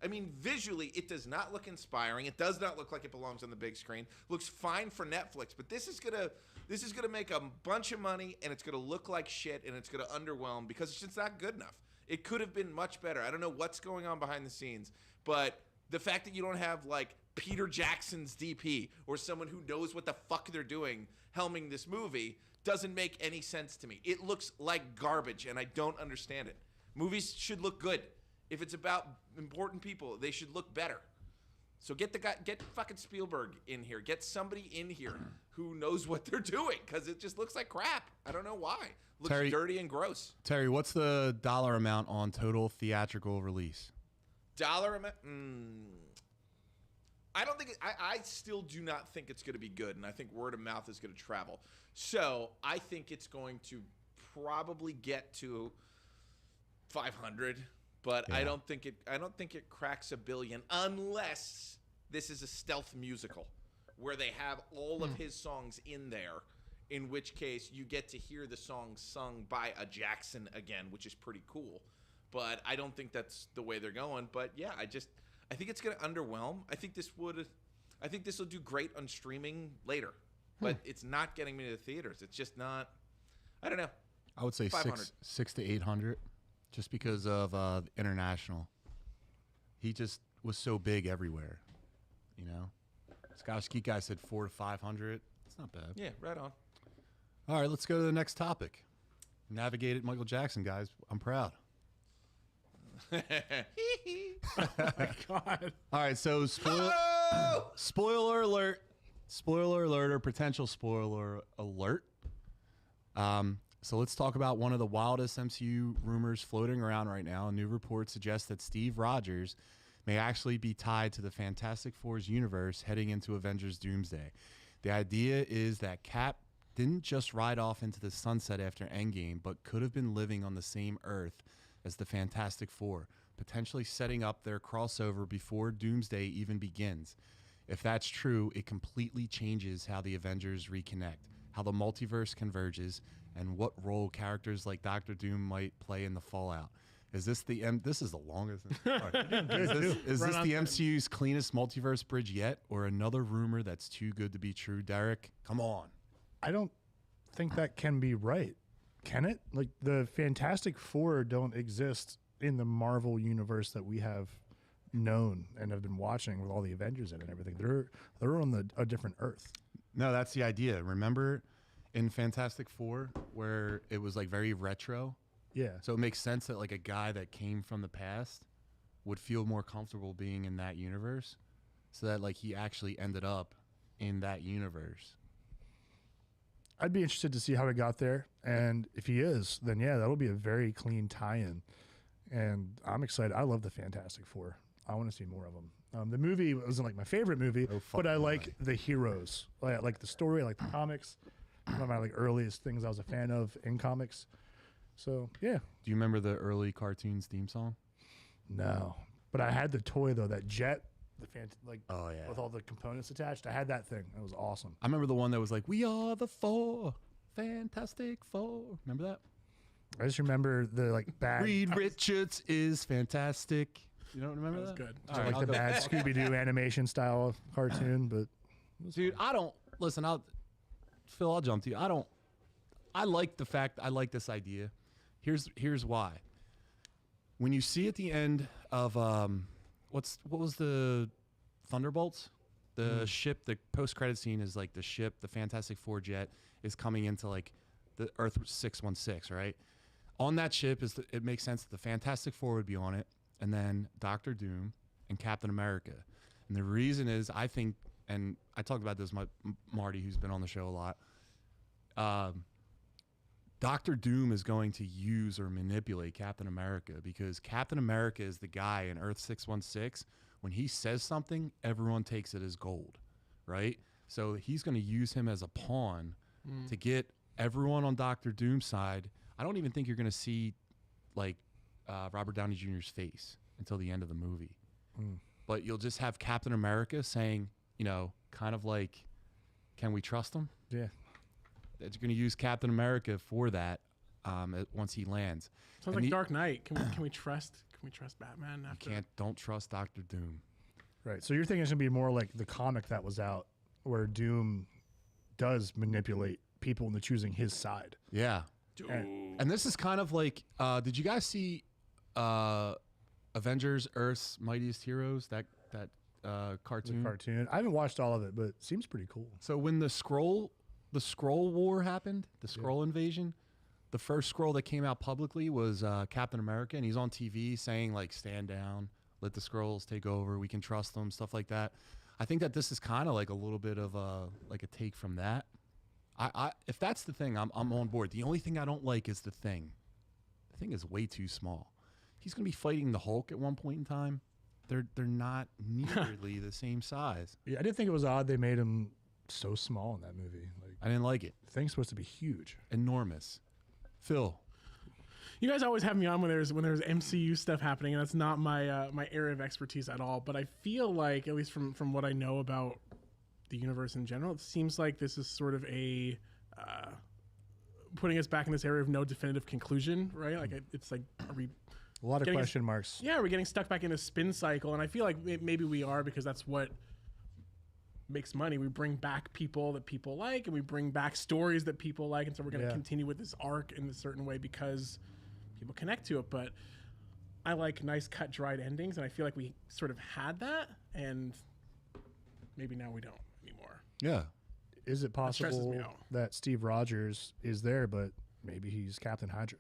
I mean, visually, it does not look inspiring. It does not look like it belongs on the big screen. Looks fine for Netflix, but this is gonna make a bunch of money, and it's gonna look like shit, and it's gonna underwhelm because it's just not good enough. It could have been much better. I don't know what's going on behind the scenes, but the fact that you don't have like Peter Jackson's DP or someone who knows what the fuck they're doing helming this movie doesn't make any sense to me. It looks like garbage, and I don't understand it. Movies should look good. If it's about important people, they should look better. So get fucking Spielberg in here. Get somebody in here who knows what they're doing, because it just looks like crap. I don't know why. Looks dirty and gross. Terry, what's the dollar amount on total theatrical release? Dollar amount? I don't think I still do not think it's going to be good, and I think word of mouth is going to travel. So I think it's going to probably get to 500, but yeah. I don't think it cracks $1 billion unless this is a stealth musical where they have all of his songs in there. In which case, you get to hear the song sung by a Jackson again, which is pretty cool. But I don't think that's the way they're going. But yeah, I think it's going to underwhelm. I think this will do great on streaming later. But it's not getting me to the theaters. It's just not. I don't know. I would say 600 to 800, just because of international. He just was so big everywhere, you know. Scottish Geek Guy said 400 to 500. It's not bad. Yeah, right on. All right, let's go to the next topic. Navigated Michael Jackson, guys. I'm proud. Oh my God. All right, so spoiler alert. Spoiler alert, or potential spoiler alert. So let's talk about one of the wildest MCU rumors floating around right now. A new report suggests that Steve Rogers may actually be tied to the Fantastic Four's universe heading into Avengers Doomsday. The idea is that Cap didn't just ride off into the sunset after Endgame, but could have been living on the same Earth as the Fantastic Four, potentially setting up their crossover before Doomsday even begins. If that's true, it completely changes how the Avengers reconnect, how the multiverse converges, and what role characters like Doctor Doom might play in the fallout. Is this the This is the longest. Is this the MCU's cleanest multiverse bridge yet, or another rumor that's too good to be true? Derek, come on. I don't think that can be right. Can it? Like, the Fantastic Four don't exist in the Marvel universe that we have known and have been watching with all the Avengers in it and everything. They're on a different Earth. No, that's the idea. Remember in Fantastic Four where it was like very retro? Yeah. So it makes sense that like a guy that came from the past would feel more comfortable being in that universe, so that like he actually ended up in that universe. I'd be interested to see how he got there, and if he is, then yeah, that'll be a very clean tie-in. And I'm excited. I love the Fantastic Four. I want to see more of them. The movie wasn't like my favorite movie, but I like the heroes. I like the story. I like the comics. One of my like earliest things I was a fan of in comics. So yeah. Do you remember the early cartoons theme song? No, but I had the toy though. That jet, oh yeah, with all the components attached. I had that thing. It was awesome. I remember the one that was like, "We are the Four, Fantastic Four." Remember that? I just remember the like bad. Reed Richards is fantastic. You don't remember that? That was good. So like the bad Scooby-Doo animation style cartoon, but dude, I don't listen. Phil, I'll jump to you. I like the fact. I like this idea. Here's why. When you see at the end of what was the Thunderbolts? The ship, the post-credit scene is like the ship, the Fantastic Four jet is coming into like the Earth 616, right? On that ship it makes sense that the Fantastic Four would be on it, and then Doctor Doom and Captain America. And the reason is, I think, and I talked about this with Marty, who's been on the show a lot. Doctor Doom is going to use or manipulate Captain America, because Captain America is the guy in Earth 616. When he says something, everyone takes it as gold, right? So he's going to use him as a pawn to get everyone on Doctor Doom's side. I don't even think you're going to see like Robert Downey Jr.'s face until the end of the movie. But you'll just have Captain America saying, you know, kind of like, can we trust him? yeah. That you're going to use Captain America for that. once he lands. Sounds like Dark Knight. Can we trust Batman after? Don't trust Dr. Doom. Right. So you're thinking it's gonna be more like the comic that was out, where Doom does manipulate people into choosing his side. Yeah. And this is kind of like, did you guys see Avengers: Earth's Mightiest Heroes? That cartoon. The cartoon. I haven't watched all of it, but it seems pretty cool. So when the Skrull War happened, the Skrull invasion, the first Skrull that came out publicly was Captain America, and he's on TV saying like, "Stand down, let the Skrulls take over. We can trust them," stuff like that. I think that this is kind of like a little bit of a take from that. If that's the thing, I'm on board. The only thing I don't like is the Thing. The Thing is way too small. He's going to be fighting the Hulk at one point in time. They're not nearly the same size. Yeah, I didn't think it was odd they made him so small in that movie. Like, I didn't like it. The Thing's supposed to be huge, enormous. Phil, you guys always have me on when there's MCU stuff happening, and that's not my my area of expertise at all. But I feel like, at least from what I know about the universe in general, it seems like this is sort of a putting us back in this area of no definitive conclusion, right? Like it's like, are we a lot of question marks? Yeah, we're getting stuck back in a spin cycle, and I feel like maybe we are, because that's what makes money. We bring back people that people like, and we bring back stories that people like, and so we're going to continue with this arc in a certain way because people connect to it. But I like nice cut dried endings, and I feel like we sort of had that, and maybe now we don't anymore. Yeah. Is it possible that Steve Rogers is there, but maybe he's Captain Hydra?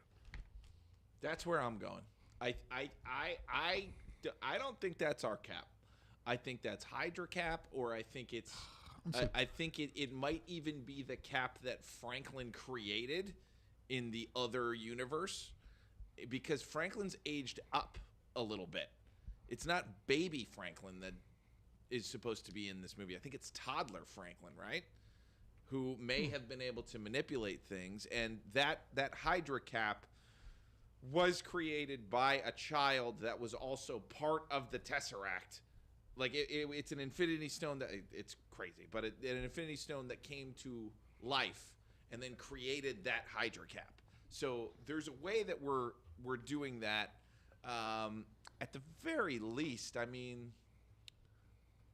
That's where I'm going. I don't think that's our Cap. I think that's Hydra Cap, or I think it's I think it might even be the Cap that Franklin created in the other universe, because Franklin's aged up a little bit. It's not baby Franklin that is supposed to be in this movie. I think it's toddler Franklin, right? Who may have been able to manipulate things, and that Hydra Cap was created by a child that was also part of the Tesseract. Like it's an Infinity Stone that it's crazy, but an Infinity Stone that came to life and then created that Hydra Cap. So there's a way that we're doing that. At the very least, I mean,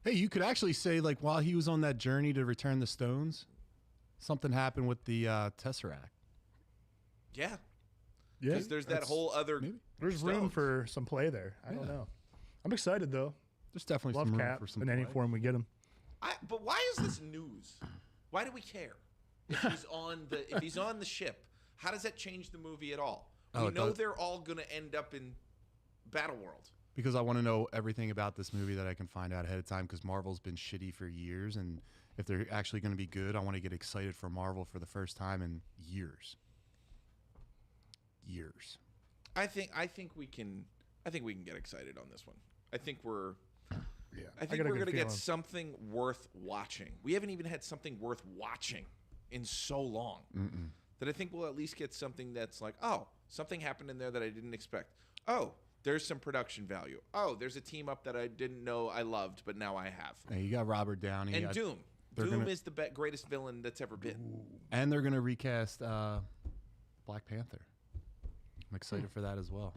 hey, you could actually say, like, while he was on that journey to return the stones, something happened with the Tesseract. Yeah. Because there's that whole other. Maybe. There's room for some play there. I don't know. I'm excited though. There's definitely Love some room Cap for some in any play. form we get him. But why is this news? Why do we care? If he's on the ship, how does that change the movie at all? We know they're all going to end up in Battleworld. Because I want to know everything about this movie that I can find out ahead of time, because Marvel's been shitty for years, and if they're actually going to be good, I want to get excited for Marvel for the first time in years. I think we can get excited on this one. I think we're going to get something worth watching. We haven't even had something worth watching in so long that I think we'll at least get something that's like, oh, something happened in there that I didn't expect. Oh, there's some production value. Oh, there's a team up that I didn't know I loved, but now I have. Hey, you got Robert Downey. And Doom. Doom is the greatest villain that's ever been. And they're going to recast Black Panther. I'm excited for that as well.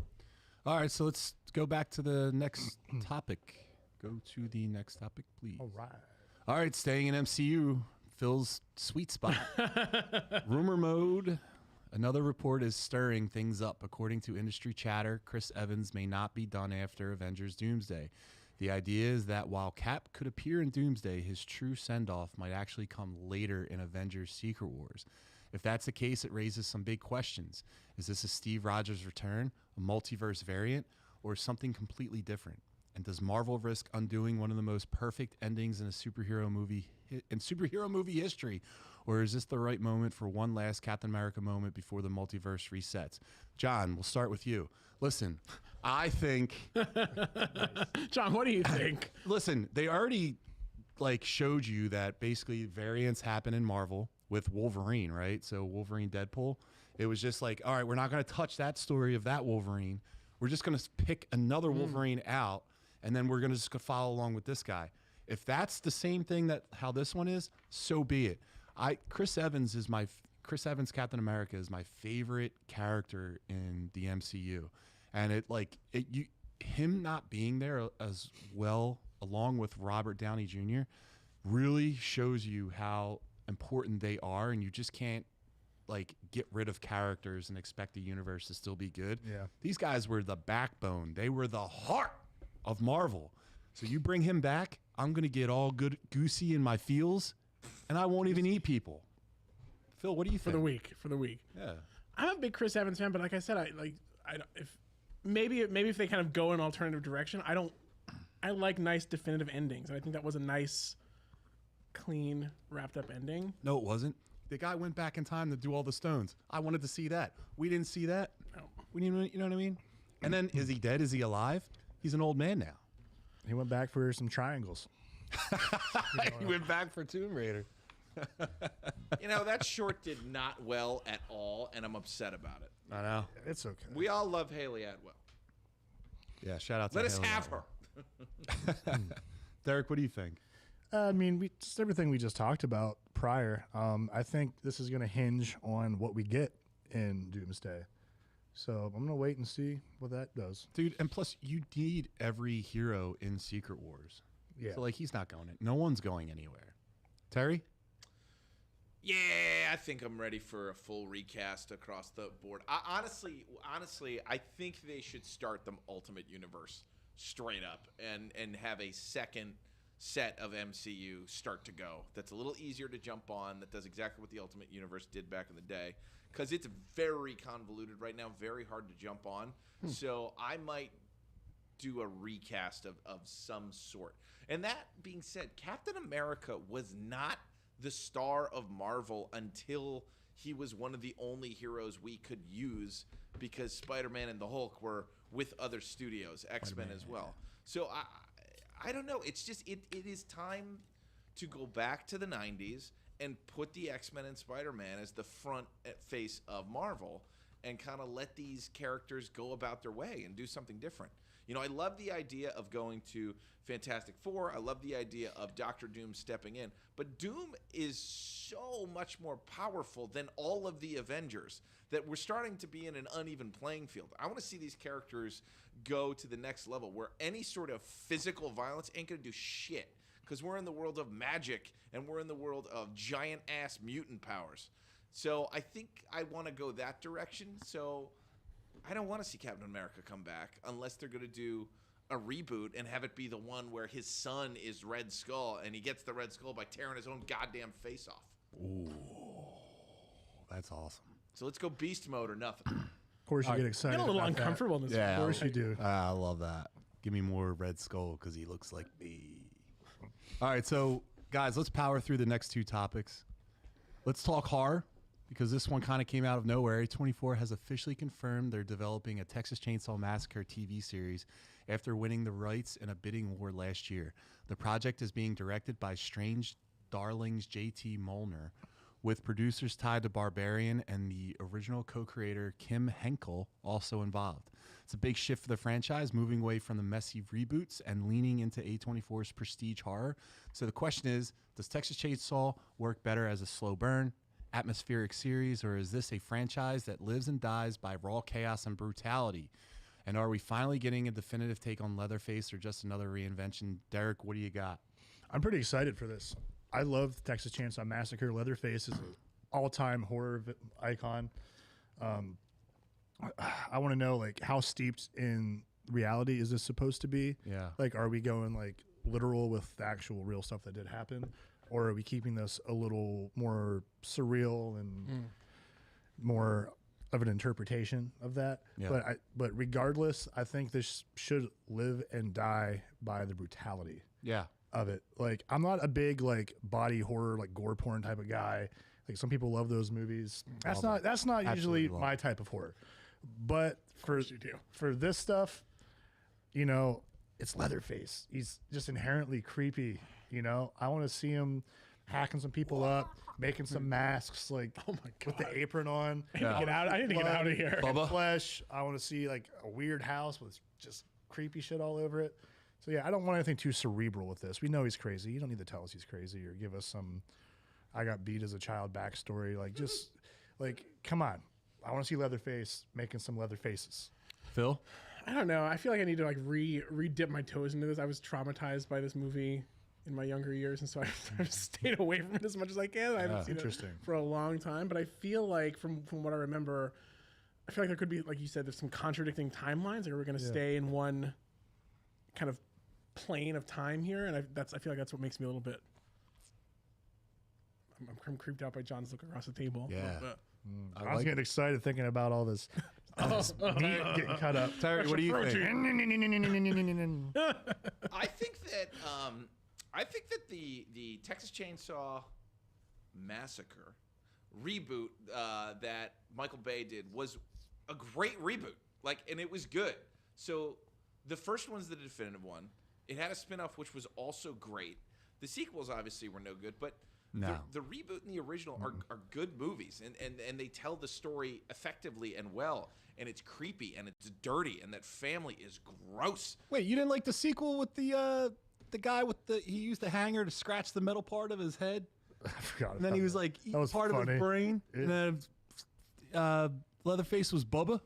All right, so let's go back to the next topic. Go to the next topic, please. All right, staying in MCU, Phil's sweet spot. Rumor mode. Another report is stirring things up. According to industry chatter, Chris Evans may not be done after Avengers Doomsday. The idea is that while Cap could appear in Doomsday, his true send-off might actually come later in Avengers Secret Wars. If that's the case, it raises some big questions. Is this a Steve Rogers return, a multiverse variant, or something completely different? And does Marvel risk undoing one of the most perfect endings in a superhero movie history, or is this the right moment for one last Captain America moment before the multiverse resets? John, we'll start with you. Listen, I think John, what do you think? Listen, they already showed you that basically variants happen in Marvel with Wolverine, right? So Wolverine, Deadpool. It was just like, all right, we're not going to touch that story of that Wolverine. We're just going to pick another Wolverine out, and then we're going to just follow along with this guy. If that's the same thing how this one is, so be it. Chris Evans is my Chris Evans Captain America is my favorite character in the MCU, and him not being there as well, along with Robert Downey Jr., really shows you how important they are, and you just can't like get rid of characters and expect the universe to still be good. Yeah, these guys were the backbone. They were the heart of Marvel. So you bring him back, I'm gonna get all good goosey in my feels, and I won't even eat people. Phil, what do you think? For the week. Yeah, I'm a big Chris Evans fan, but like I said, if they kind of go in an alternative direction, I like nice definitive endings, and I think that was a nice, clean, wrapped up ending. No, it wasn't. The guy went back in time to do all the stones. I wanted to see that. We didn't see that. No. We didn't, you know what I mean? And then, is he dead? Is he alive? He's an old man now. he went back for some triangles. He went back for Tomb Raider. That short did not well at all, and I'm upset about it. I know. It's okay. We all love Haley Atwell. Yeah, shout out to Let us Haley have Atwell. her. Derek, what do you think? I mean, just everything we just talked about prior. I think this is going to hinge on what we get in Doomsday. So I'm going to wait and see what that does. Dude, and plus, you need every hero in Secret Wars. Yeah. So, like, he's not going. No one's going anywhere. Terry? Yeah, I think I'm ready for a full recast across the board. Honestly, I think they should start the Ultimate Universe straight up and have a second set of MCU start to go. That's a little easier to jump on. That does exactly what the Ultimate Universe did back in the day. Because it's very convoluted right now, very hard to jump on. So I might do a recast of some sort. And that being said, Captain America was not the star of Marvel until he was one of the only heroes we could use, because Spider-Man and the Hulk were with other studios, X-Men as well. So I don't know. It's just it is time to go back to the 90s and put the X-Men and Spider-Man as the front face of Marvel and kind of let these characters go about their way and do something different. I love the idea of going to Fantastic Four. I love the idea of Doctor Doom stepping in. But Doom is so much more powerful than all of the Avengers that we're starting to be in an uneven playing field. I want to see these characters go to the next level where any sort of physical violence ain't going to do shit, because we're in the world of magic and we're in the world of giant-ass mutant powers. So I think I want to go that direction. So I don't want to see Captain America come back unless they're going to do a reboot and have it be the one where his son is Red Skull and he gets the Red Skull by tearing his own goddamn face off. Ooh, that's awesome. So let's go beast mode or nothing. Of course, you get excited. Get a little about that. uncomfortable in this. Yeah, Of course you do. I love that. Give me more Red Skull because he looks like me. All right, so guys, let's power through the next two topics. Let's talk horror, because this one kind of came out of nowhere. A24 has officially confirmed they're developing a Texas Chainsaw Massacre TV series after winning the rights in a bidding war last year. The project is being directed by Strange Darling's J.T. Molnar, with producers tied to Barbarian and the original co-creator Kim Henkel also involved. It's a big shift for the franchise, moving away from the messy reboots and leaning into A24's prestige horror. So the question is, does Texas Chainsaw work better as a slow burn, atmospheric series, or is this a franchise that lives and dies by raw chaos and brutality? And are we finally getting a definitive take on Leatherface or just another reinvention? Derek, what do you got? I'm pretty excited for this. I love Texas Chainsaw Massacre. Leatherface is an all-time horror icon. I want to know, like, how steeped in reality is this supposed to be? Yeah. Like, are we going, like, literal with the actual real stuff that did happen? Or are we keeping this a little more surreal and more of an interpretation of that? Yeah. But regardless, I think this should live and die by the brutality of it. Like, I'm not a big, like, body horror, like, gore porn type of guy. Like, some people love those movies. That's not usually my type of horror. But for this stuff, it's Leatherface. He's just inherently creepy. I want to see him hacking some people up, making some masks, like, with the apron on. I need to get out of here. Flesh. I want to see, like, a weird house with just creepy shit all over it. So yeah, I don't want anything too cerebral with this. We know he's crazy. You don't need to tell us he's crazy or give us some I got beat as a child backstory. Like, just Like, come on. I want to see Leatherface making some leather faces. Phil? I don't know. I feel like I need to like re-dip my toes into this. I was traumatized by this movie in my younger years, and so I've stayed away from it as much as I can. I haven't seen it for a long time, but I feel like from what I remember, I feel like there could be, like you said, there's some contradicting timelines. Like we're going to stay in one kind of plane of time here, and I feel like that's what makes me a little bit. I'm creeped out by John's look across the table. Yeah. I was getting excited thinking about all this. Meat getting cut up. Terry, what do you think? I think that the Texas Chainsaw Massacre reboot that Michael Bay did was a great reboot. And it was good. So the first one's the definitive one. It had a spinoff which was also great. The sequels obviously were no good, but the reboot and the original are good movies, and they tell the story effectively and well, and it's creepy and it's dirty, and that family is gross. Wait, you didn't like the sequel with the guy with he used the hanger to scratch the metal part of his head? I forgot. And then he was like eating part of his brain. And then Leatherface was Bubba.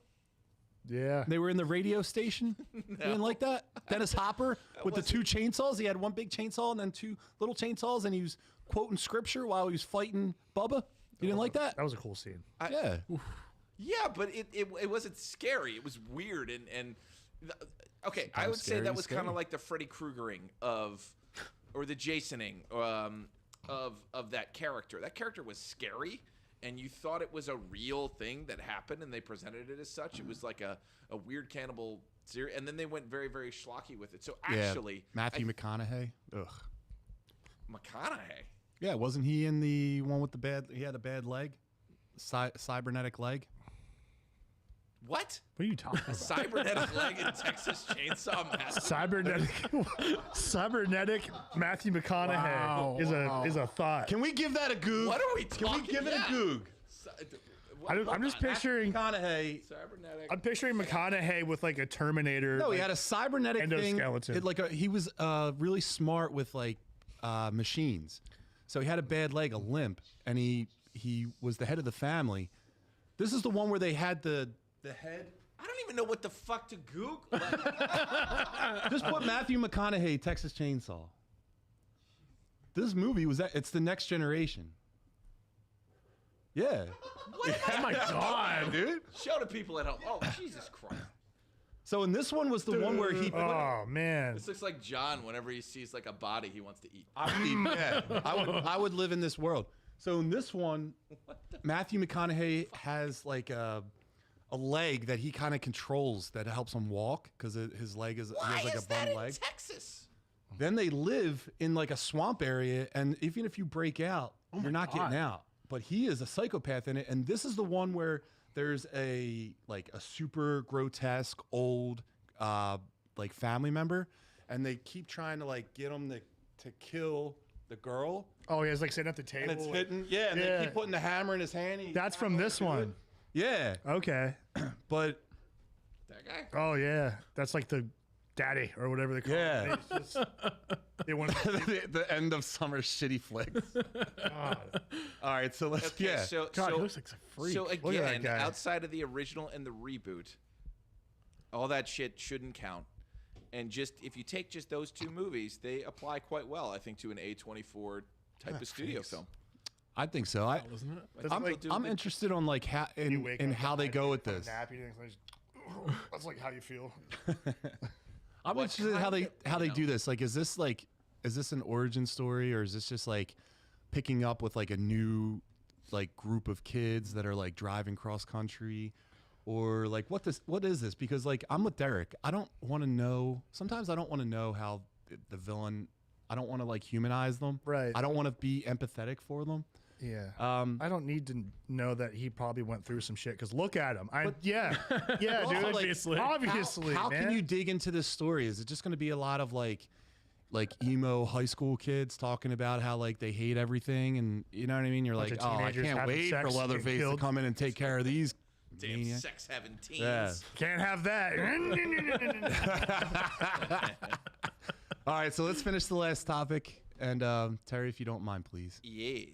Yeah. They were in the radio station. You didn't like that? Dennis Hopper with the two chainsaws. He had one big chainsaw and then two little chainsaws, and he was quoting scripture while he was fighting Bubba. You didn't like that? That was a cool scene. Yeah. Yeah, but it wasn't scary. It was weird and okay. I would say that was kind of like the Freddy Kruegering or the Jasoning of that character. That character was scary, and you thought it was a real thing that happened, and they presented it as such. It was like a weird cannibal series, and then they went very, very schlocky with it. So actually, Matthew McConaughey. Ugh. McConaughey. Yeah, wasn't he in the one with the bad? He had a bad leg, cybernetic leg. What? What are you talking about? Cybernetic leg in Texas Chainsaw Massacre. Cybernetic Matthew McConaughey is a thought. Can we give that a goog? What are we talking? Can we give it a goog? I'm just picturing McConaughey. Cybernetic. I'm picturing McConaughey with like a Terminator. No, he had a cybernetic thing. Endoskeleton. He was really smart with machines. So he had a bad leg, a limp, and he was the head of the family. This is the one where they had the head. I don't even know what the fuck to Google. Just put Matthew McConaughey, Texas Chainsaw. This movie it's the next generation. Yeah. Oh my god, dude. Show the people at home. Oh, Jesus Christ. So in this one was the one where he. Oh man. This looks like John. Whenever he sees like a body, he wants to eat. I would live in this world. So in this one, Matthew McConaughey has like a leg that he kind of controls that helps him walk because his leg is he has like a bum leg. Texas? Then they live in like a swamp area, and even if you break out, you're not getting out. But he is a psychopath in it, and this is the one where there's a super grotesque old family member, and they keep trying to get him to kill the girl. Oh, he was sitting at the table. And it's hitting. Yeah, and they keep putting the hammer in his hand. That's from this one. Yeah. Okay. But that guy. Oh yeah, that's like the daddy or whatever they call it. They want the end of summer shitty flicks. God. All right, so let's So, God, he looks like a freak. So again, outside of the original and the reboot, all that shit shouldn't count. And just if you take just those two movies, they apply quite well, I think, to an A24 type of studio film. I think so. I'm interested on how they go with this. That's how you feel. I'm interested in how they do this. Is this an origin story, or is this just picking up with a new group of kids that are driving cross country, or what is this? Because I'm with Derek. I don't want to know. Sometimes I don't want to know how the villain. I don't want to humanize them. Right. I don't want to be empathetic for them. Yeah. I don't need to know that he probably went through some shit because look at him. Yeah, dude. Obviously. How can you dig into this story? Is it just going to be a lot of emo high school kids talking about how they hate everything, and you know what I mean? You're like, oh, I can't wait for Leatherface to come in and take care of these damn sex-having teens. Yeah. Can't have that. All right, so let's finish the last topic. And Terry, if you don't mind, please. Yes.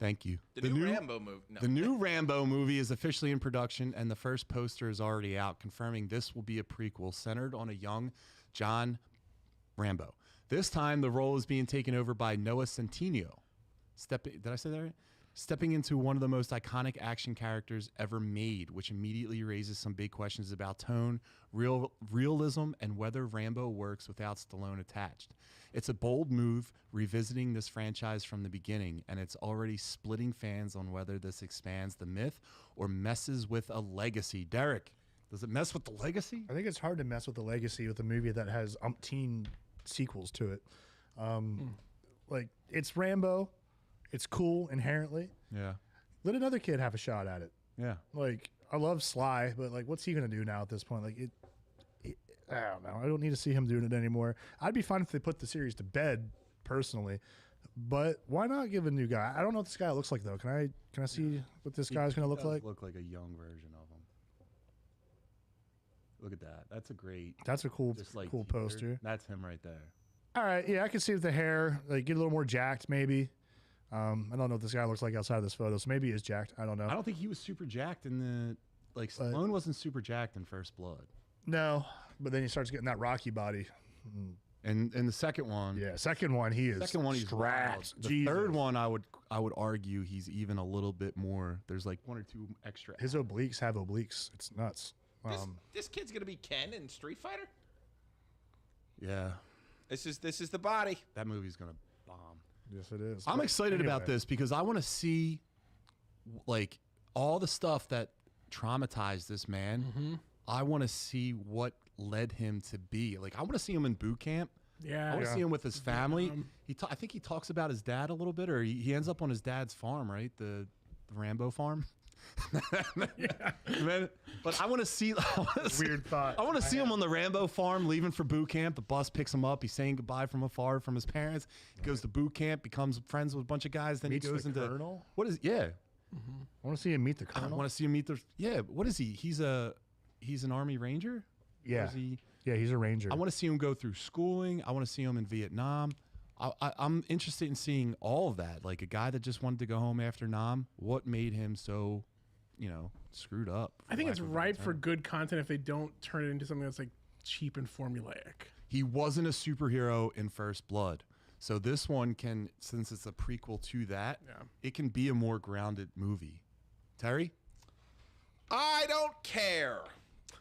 Thank you. The new Rambo movie. No. The new Rambo movie is officially in production, and the first poster is already out, confirming this will be a prequel centered on a young John Rambo. This time, the role is being taken over by Noah Centineo. Did I say that right? Stepping into one of the most iconic action characters ever made, which immediately raises some big questions about tone, realism, and whether Rambo works without Stallone attached. It's a bold move, revisiting this franchise from the beginning, and it's already splitting fans on whether this expands the myth or messes with a legacy. Derek, does it mess with the legacy? I think it's hard to mess with the legacy with a movie that has umpteen sequels to it. Like, it's Rambo. It's cool inherently. Yeah. Let another kid have a shot at it. Yeah. Like, I love Sly, but like, what's he gonna do now at this point? Like, I don't know. I don't need to see him doing it anymore. I'd be fine if they put the series to bed, personally, but why not give a new guy? I don't know what this guy looks like though. Can I see what this guy's gonna look like? Look like a young version of him. Look at that. That's a great. That's a cool, like cool poster. That's him right there. All right, yeah, I can see with the hair, like get a little more jacked, maybe. I don't know what this guy looks like outside of this photo, so maybe he is jacked. I don't know. I don't think he was super jacked in the Stallone wasn't super jacked in First Blood. No, but then he starts getting that Rocky body. And the second one, second one he is. Second one he's strapped. The third one, I would argue he's even a little bit more. There's like one or two extra. His obliques have obliques. It's nuts. This kid's gonna be Ken in Street Fighter. Yeah, this is the body. That movie's gonna bomb. Yes, it is. I'm excited about this because I want to see like all the stuff that traumatized this man. Mm-hmm. I want to see what led him to be like. I want to see him in boot camp. Yeah, I want to see him with his family. I think he talks about his dad a little bit, or he ends up on his dad's farm, right? The Rambo farm. Man, but I want to see. Weird thought. I want to see him on the Rambo farm, leaving for boot camp. The bus picks him up. He's saying goodbye from afar from his parents. He goes to boot camp, becomes friends with a bunch of guys. Then Meets he goes the into Colonel? What is? Yeah, I want to see him meet the I Colonel. want to see him meet the. Yeah, what is he? He's an Army Ranger. Yeah, Or is he? yeah, he's a ranger. I want to see him go through schooling. I want to see him in Vietnam. I'm interested in seeing all of that. Like a guy that just wanted to go home after Nam. What made him so, screwed up? I think it's ripe for good content if they don't turn it into something that's like cheap and formulaic. He wasn't a superhero in First Blood. So this one can, since it's a prequel to that, it can be a more grounded movie. Terry? I don't care.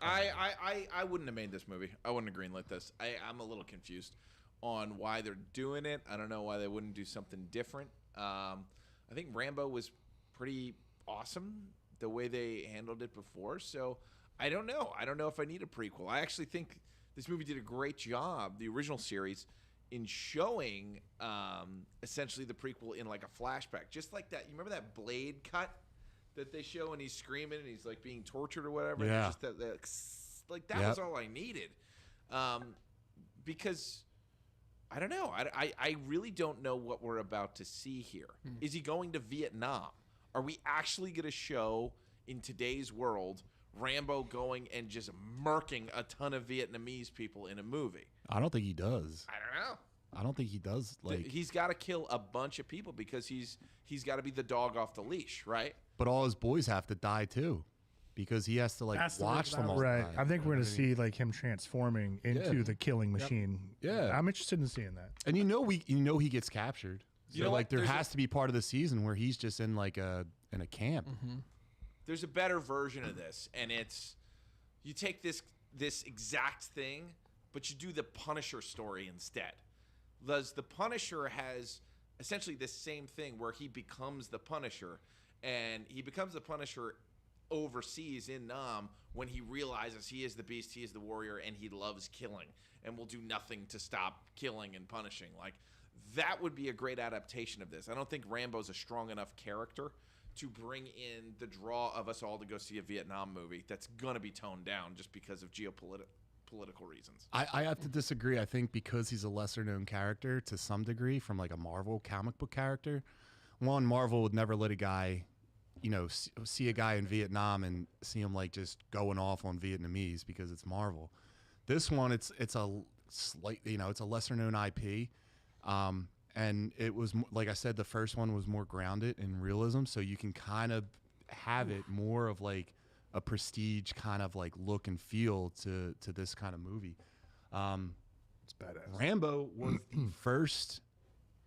I wouldn't have made this movie. I wouldn't have greenlit this. I'm a little confused on why they're doing it. I don't know why they wouldn't do something different. I think Rambo was pretty awesome the way they handled it before. So I don't know. I don't know if I need a prequel. I actually think this movie did a great job, the original series, in showing essentially the prequel in like a flashback. Just like that. You remember that Blade cut that they show when he's screaming and he's like being tortured or whatever? Yeah. Just that that was all I needed. Because I don't know. I really don't know what we're about to see here. Is he going to Vietnam? Are we actually going to show in today's world Rambo going and just murking a ton of Vietnamese people in a movie? I don't think he does. I don't know. I don't think he does. Like, he's got to kill a bunch of people because he's got to be the dog off the leash, right? but all his boys have to die too, because he has to like watch them all. Right. die. I think we're going to see like him transforming into the killing machine. Yeah. I'm interested in seeing that. And he gets captured. So like there has to be part of the season where he's just in like a camp. Mm-hmm. There's a better version of this, and it's you take this exact thing, but you do the Punisher story instead. The Punisher has essentially the same thing where he becomes the Punisher, and he becomes the Punisher overseas in Nam when he realizes he is the beast, he is the warrior, and he loves killing and will do nothing to stop killing and punishing. Like, that would be a great adaptation of this. I don't think Rambo's a strong enough character to bring in the draw of us all to go see a Vietnam movie that's going to be toned down just because of political reasons. I have to disagree. I think because he's a lesser known character to some degree from like a Marvel comic book character, one, Marvel would never let a guy, see a guy in Vietnam and see him like just going off on Vietnamese because it's Marvel. This one, it's a slight, it's a lesser known IP. and it was like I said, the first one was more grounded in realism, so you can kind of have it more of like a prestige kind of like look and feel to this kind of movie. It's badass. Rambo was the first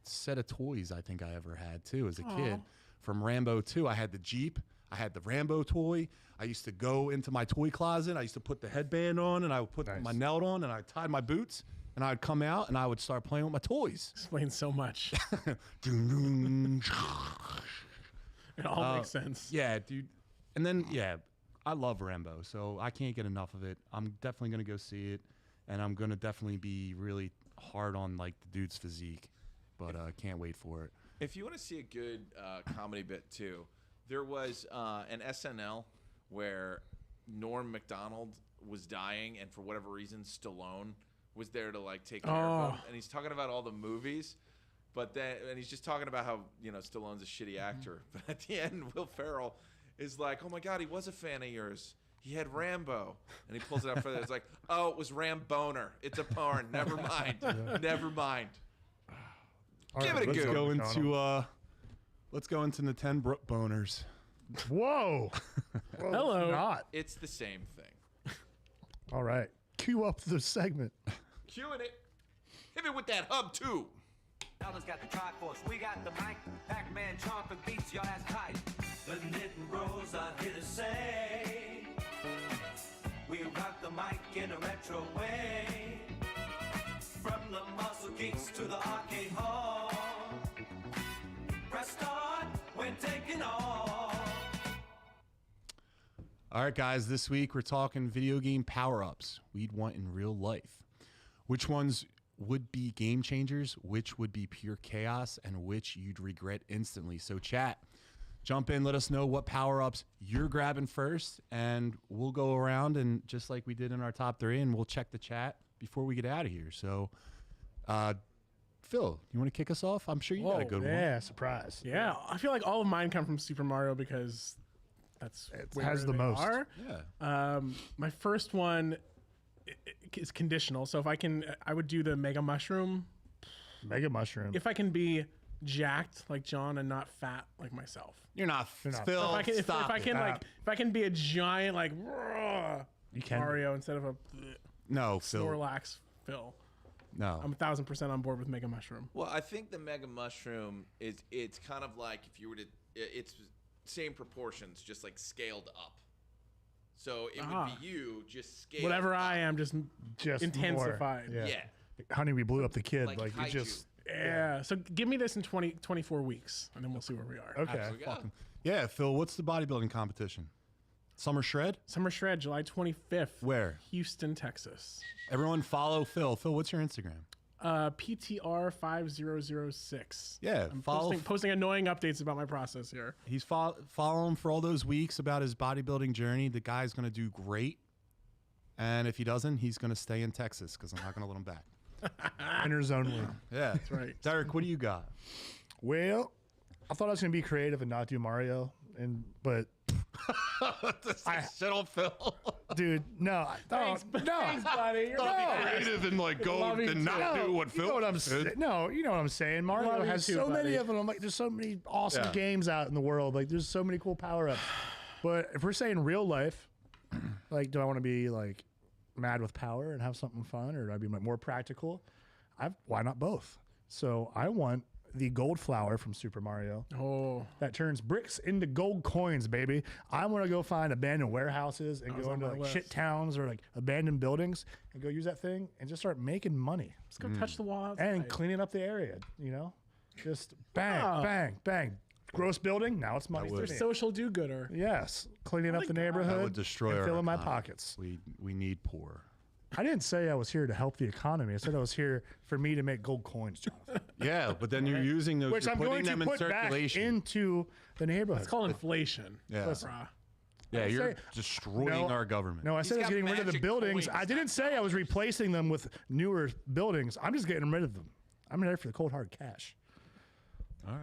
set of toys I think I ever had too as a kid. From Rambo 2, I had the Jeep, I had the Rambo toy. I used to go into my toy closet. I used to put the headband on, and I would put my nelt on, and I tied my boots, and I'd come out, and I would start playing with my toys. Explains so much. It all makes sense. Yeah, dude. And then, yeah, I love Rambo, so I can't get enough of it. I'm definitely going to go see it, and I'm going to definitely be really hard on, like, the dude's physique, but can't wait for it. If you want to see a good comedy bit, too, there was an SNL where Norm Macdonald was dying, and for whatever reason, Stallone was there to like take care of him, and he's talking about all the movies, but then and he's just talking about how Stallone's a shitty actor, but at the end, Will Ferrell is like, "Oh my God, he was a fan of yours. He had Rambo," and he pulls it out further. It's like, "Oh, it was Ramboner. It's a porn. Never mind. Never mind." Give it a go. Let's go into the 10 boners. Whoa. Hello. Not. It's the same thing. All right. Cue up the segment. Cueing it. Hit me with that hub too. Elders got the Triforce, we got the mic. Pac-Man chomping beats, y'all that's tight. The knitting bros are here to say we rock the mic in a retro way. From the muscle geeks to the arcade hall. Press start, we're taking off. All right, guys, this week we're talking video game power-ups we'd want in real life. Which ones would be game changers, which would be pure chaos, and which you'd regret instantly. So chat, jump in, let us know what power-ups you're grabbing first, and we'll go around and just like we did in our top 3, and we'll check the chat before we get out of here. So, Phil, you want to kick us off? I'm sure you got a good one. Yeah, surprise. Yeah, I feel like all of mine come from Super Mario because that's It where has the they most. are. Yeah. My first one is conditional. So if I can, I would do the Mega Mushroom. Mega Mushroom. If I can be jacked like John and not fat like myself. You're not not Phil. If I can be a giant like You can. Mario instead of a No, Phil. Snorlax Phil. No. I'm 1,000% on board with Mega Mushroom. Well, I think the Mega Mushroom it's kind of like if you were to it's same proportions, just like scaled up. So it would be you just scaled Whatever up. I am, just intensified. More. Yeah. Honey, we blew up the kid. Like Like you kaiju. just. Yeah. So give me this in 24 weeks, and then we'll see where we are. Okay. Absolutely. Yeah. Yeah, Phil, what's the bodybuilding competition? Summer Shred? Summer Shred, July 25th. Where? Houston, Texas. Everyone follow Phil. Phil, what's your Instagram? PTR5006. Yeah, I'm follow posting annoying updates about my process here. He's follow him for all those weeks about his bodybuilding journey. The guy's going to do great. And if he doesn't, he's going to stay in Texas because I'm not going to let him back. Winners only. Yeah. That's right. Derek, what do you got? Well, I thought I was going to be creative and not do Mario. But Shut up, Phil. dude, no, Thanks, buddy. You're Creative and like go Love you and not No, do what you know Phil what I'm saying. No, you know what I'm saying. Mario Love you has too, so many buddy. of them. Like, there's so many awesome Yeah. games out in the world. Like, there's so many cool power ups. But if we're saying real life, like, do I want to be like mad with power and have something fun, or do I be like more practical? Why not both? So I want the gold flower from Super Mario Oh, that turns bricks into gold coins, baby. I want to go find abandoned warehouses and was go on into my like list. shit towns or like abandoned buildings and go use that thing and just start making money let's go touch the wall outside. and cleaning up the area. You know, just bang, Yeah. bang, bang. Gross building. Now it's money. Mr. for me. Social do-gooder. Yes, cleaning up the God. neighborhood. That would destroy and our filling my economy. pockets. We need poor. I didn't say I was here to help the economy. I said I was here for me to make gold coins, Jonathan. Yeah, but then you're using those. Which you're I'm putting going to them in put back circulation. into the neighborhood. It's called inflation. Yeah. Bruh. Yeah, you're say- destroying our government. No, I said I was got getting rid of the magic buildings. coins, I didn't not say I was replacing them with newer buildings. I'm just getting rid of them. I'm there for the cold hard cash. All right.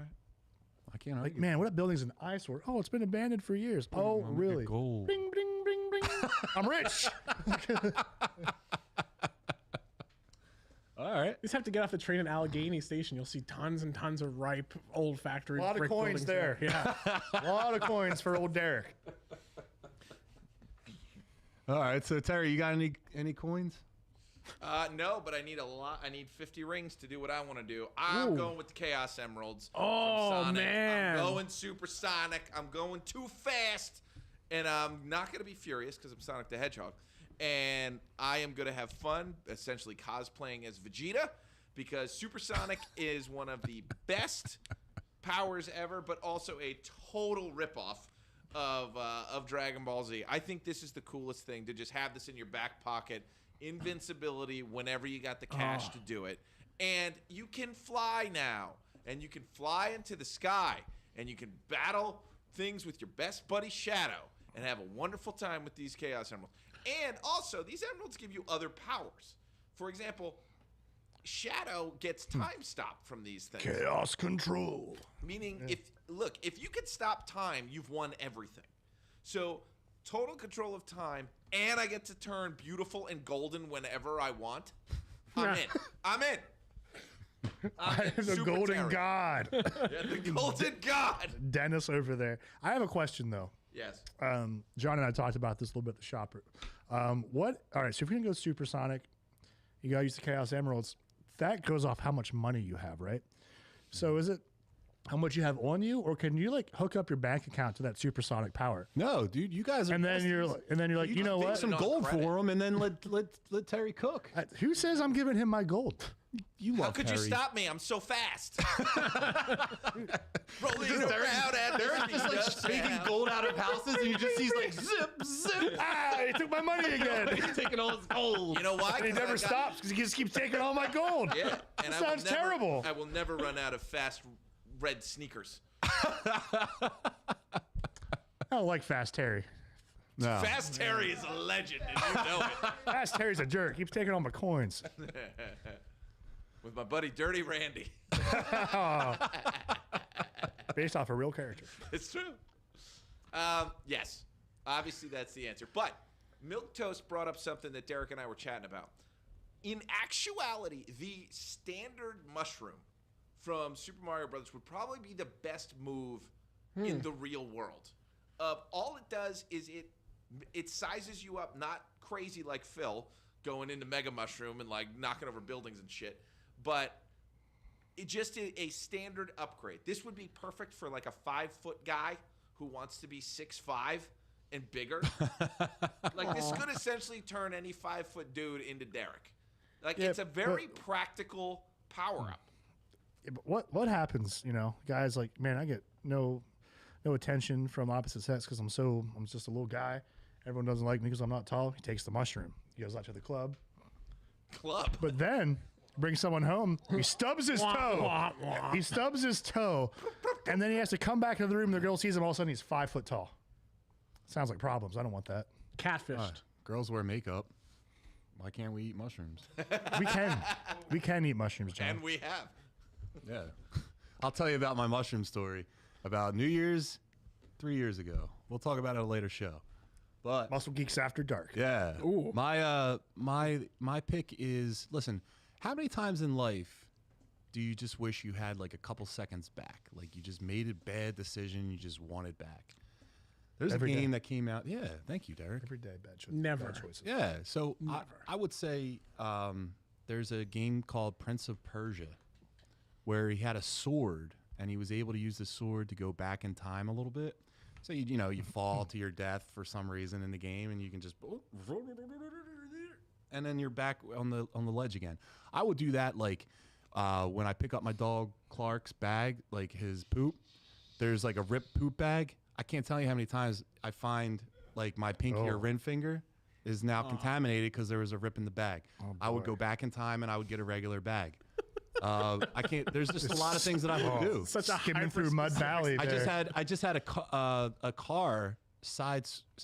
I can't Like, argue. man, what a building's an eyesore. Oh, it's been abandoned for years. Oh, I'll make it really? gold. Bing, bing, bing, bing. I'm rich. All right. You just have to get off the train at Allegheny Station. You'll see tons and tons of ripe old factory. A lot of brick coins buildings there. Yeah. A lot of coins for old Derek. All right. So Terry, you got any coins? No, but I need a lot. I need 50 rings to do what I want to do. I'm going with the Chaos Emeralds. Oh, from Sonic. man. I'm going supersonic. I'm going too fast. And I'm not going to be furious because I'm Sonic the Hedgehog. And I am going to have fun, essentially cosplaying as Vegeta, because supersonic is one of the best powers ever, but also a total ripoff of Dragon Ball Z. I think this is the coolest thing, to just have this in your back pocket. Invincibility whenever you got the cash to do it. And you can fly now. And you can fly into the sky. And you can battle things with your best buddy Shadow. And have a wonderful time with these Chaos Emeralds. And also, these emeralds give you other powers. For example, Shadow gets time stopped from these things. Chaos control. Meaning, if you can stop time, you've won everything. So, total control of time, and I get to turn beautiful and golden whenever I want. I'm in. I'm in. I am the Super golden Terry. God. Yeah, the golden god. Dennis over there. I have a question, though. Yes. John and I talked about this a little bit at the shop. All right, so if you're going to go supersonic, you got to use the Chaos Emeralds. That goes off how much money you have, right? So is it how much you have on you, or can you like hook up your bank account to that supersonic power? No, dude, you guys are. And then you're like, you know what? Some gold for him, and then let Terry cook. Who says I'm giving him my gold? You How love could Terry. you stop me? I'm so fast. Rolling around at Derek just like shaking gold out of houses, and you just sees like zip, zip. He took my money again. He's taking all his gold. You know why? And he never stops because he just keeps taking all my gold. Yeah, and That sounds terrible. I will never run out of fast red sneakers. I don't like Fast Terry. No. Fast Terry is a legend, and you know it. Fast Terry's a jerk. Keeps taking all my coins. With my buddy Dirty Randy. Based off a real character. It's true. Yes, obviously that's the answer. But Milk Toast brought up something that Derek and I were chatting about. In actuality, the standard mushroom from Super Mario Brothers would probably be the best move in the real world. All it does is it sizes you up, not crazy like Phil going into Mega Mushroom and like knocking over buildings and shit, but it just is a standard upgrade. This would be perfect for like a 5-foot guy who wants to be 6'5" and bigger. Like this could essentially turn any 5-foot dude into Derek. Like it's a very practical power up. Yeah, but what happens, guys like, man, I get no attention from opposite sex because I'm just a little guy. Everyone doesn't like me because I'm not tall. He takes the mushroom. He goes out to the club. But then brings someone home. He stubs his toe. He stubs his toe. And then he has to come back into the room. The girl sees him. All of a sudden, he's 5 foot tall. Sounds like problems. I don't want that. Catfished. Girls wear makeup. Why can't we eat mushrooms? We can eat mushrooms, John. And we have. Yeah. I'll tell you about my mushroom story. About New Year's 3 years ago. We'll talk about it at a later show. But Muscle Geeks After Dark. yeah. Ooh. My pick is, listen, how many times in life do you just wish you had like a couple seconds back? Like you just made a bad decision, you just want it back. There's Every a game day. that came out. Yeah, thank you, Derek. Every day, bad choices. Never. Bad choices. Yeah, so Never. I would say there's a game called Prince of Persia where he had a sword and he was able to use the sword to go back in time a little bit. So you fall to your death for some reason in the game, and you can just and then you're back on the ledge again. I would do that like when I pick up my dog Clark's bag, like his poop. There's like a ripped poop bag. I can't tell you how many times I find like my pinky or ring finger is now contaminated because there was a rip in the bag. I would go back in time and I would get a regular bag. I can't. There's just a lot of things that I would do. Such a Skimming through Mud Valley. I there. just had a car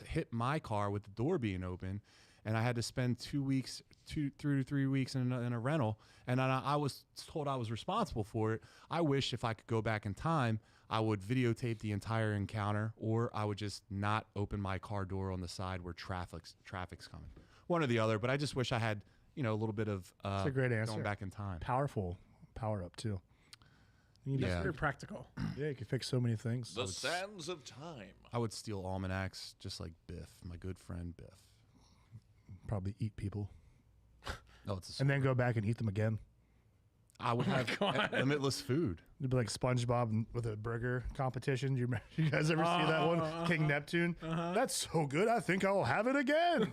hit my car with the door being open, and I had to spend 2 to 3 weeks in a rental. And I was told I was responsible for it. I wish if I could go back in time, I would videotape the entire encounter, or I would just not open my car door on the side where traffic's coming. One or the other. But I just wish I had a little bit of That's a great answer. going back in time. Powerful power up too. That's very practical. Yeah, you can fix so many things. The sands of time. I would steal almanacs just like Biff, my good friend Biff. Probably eat people. No, it's and then go back and eat them again. I would have limitless food. It'd be like SpongeBob with a burger competition. You guys ever see that one? King Neptune. That's so good. I think I'll have it again.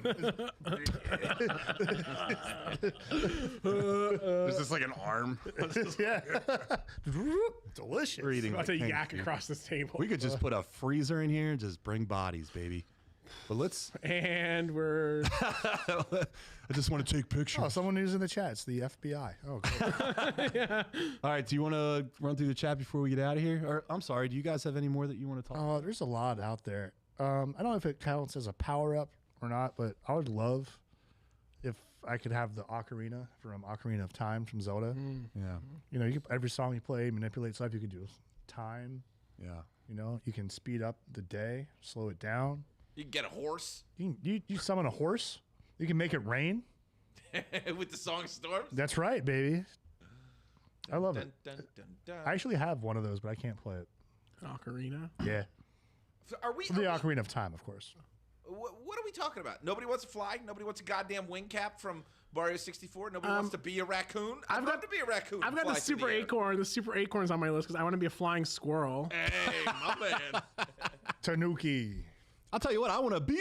There's just like an arm. Yeah. Delicious. We're eating About like to King yak Neptune. across this table. We could just put a freezer in here and just bring bodies, baby. But let's. And we're. I just want to take pictures. Oh, someone who's in the chat. It's the FBI. Oh, great. All right. Do you want to run through the chat before we get out of here? Or I'm sorry. Do you guys have any more that you want to talk about? There's a lot out there. I don't know if it counts as a power up or not, but I would love if I could have the ocarina from Ocarina of Time from Zelda. Yeah. Every song you play manipulates life. You can do time. Yeah. You can speed up the day, slow it down. You can get a horse You summon a horse. You can make it rain. with the song Storms. That's right, baby. I love it. Dun, dun, dun. I actually have one of those, but I can't play it. Ocarina. Yeah. Are we? The Ocarina of Time, of course. What are we talking about? Nobody wants to fly. Nobody wants a goddamn wing cap from Mario 64. Nobody wants to be a raccoon. I'd love to be a raccoon. I've got the super acorn. The super acorn's on my list because I want to be a flying squirrel. Hey, my man. Tanuki. I'll tell you what. I want to be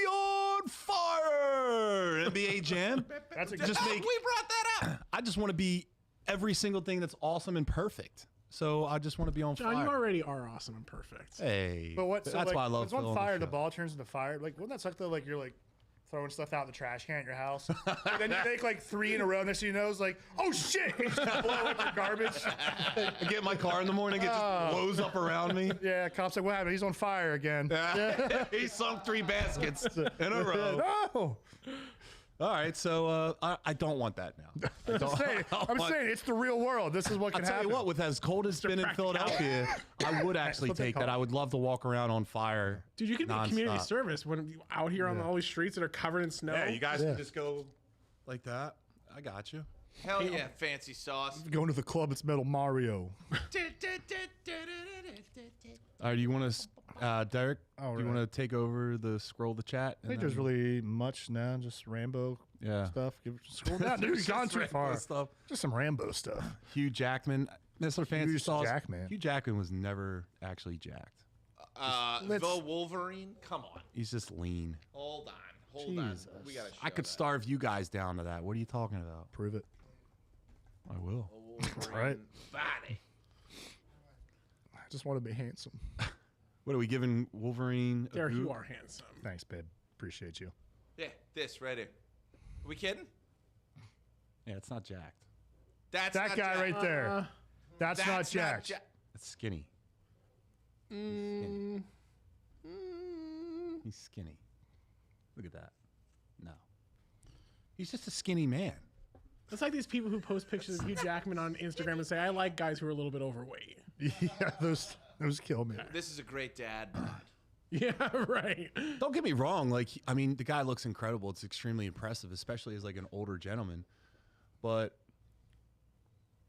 on fire. NBA Jam. That's We brought that up. I just want to be every single thing that's awesome and perfect. So I just want to be on John, fire. you already are awesome and perfect. Hey, But what? So that's like, why I love it's on Phil on fire. the The show. ball turns into fire. Like, wouldn't that suck though? Like you're like throwing stuff out in the trash can at your house. And then you make like 3 in a row. Next thing you know, it's like, oh shit! You just blow up your garbage. I get in my car in the morning, it just blows up around me. Yeah, cops like, what happened? He's on fire again. He sunk 3 baskets in a row. No. All right, so I don't want that now. I'm saying it's the real world. This is what I'll can tell happen. you what, with as cold as it's been in Philadelphia, I would actually what they take call that. it. I would love to walk around on fire. Dude, you can do community nonstop. service when you out here on all these streets that are covered in snow. Yeah, you guys can just go like that. I got you. Hell yeah, fancy sauce. Going to the club, it's Metal Mario. All right, do you want to, Derek? All Do you right. want to take over the scroll the chat? I think there's really much now, just Rambo stuff. Scroll down, dude. You've gone too far. Stuff. Just some Rambo stuff. Hugh Jackman, Mr. Fancy Hugh Sauce. Jackman. Hugh Jackman was never actually jacked. The Wolverine. Come on. He's just lean. Hold on. Hold on. We gotta. I could starve you guys down to that. What are you talking about? Prove it. I will. Right. Body. I just want to be handsome. What are we giving Wolverine? Derek, you are handsome. Thanks, babe. Appreciate you. Yeah, this right here. Are we kidding? Yeah, it's not jacked. That's That not guy Jack. right there. That's not jacked. It's skinny. He's skinny. Look at that. No. He's just a skinny man. It's like these people who post pictures of Hugh Jackman on Instagram and say, I like guys who are a little bit overweight. Yeah, those kill me. This is a great dad bod. Yeah, right. Don't get me wrong. Like, I mean, the guy looks incredible. It's extremely impressive, especially as like an older gentleman. But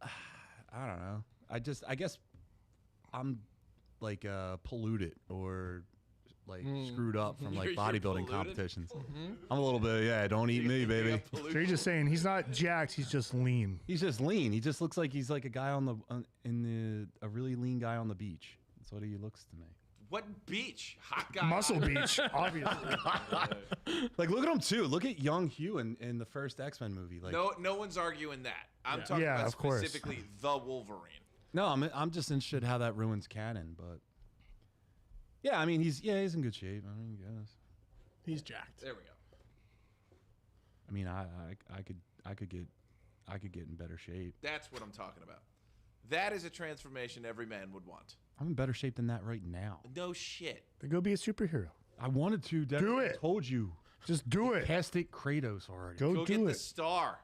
I don't know. I guess I'm like polluted or like screwed up from like You're bodybuilding polluted? competitions. I'm a a little bit, yeah, don't eat me, baby. So you're just saying he's not jacked, he's just lean. He's just lean. He just looks like he's like a guy a really lean guy on the beach. That's what he looks to me. What beach? Hot guy. Muscle Beach, obviously. Like, look at him too. Look at young Hugh in the first X-Men movie. Like, No one's arguing that. I'm talking Yeah, about of course. specifically the Wolverine. no, I'm just interested how that ruins canon. But yeah, I mean, he's in good shape. I mean, yes. He's jacked. There we go. I mean, I could get in better shape. That's what I'm talking about. That is a transformation every man would want. I'm in better shape than that right now. No shit. Then go be a superhero. I wanted to. Devin. Do it. I told you. Just do it. Cast it Kratos already. Go Go do get it. the star.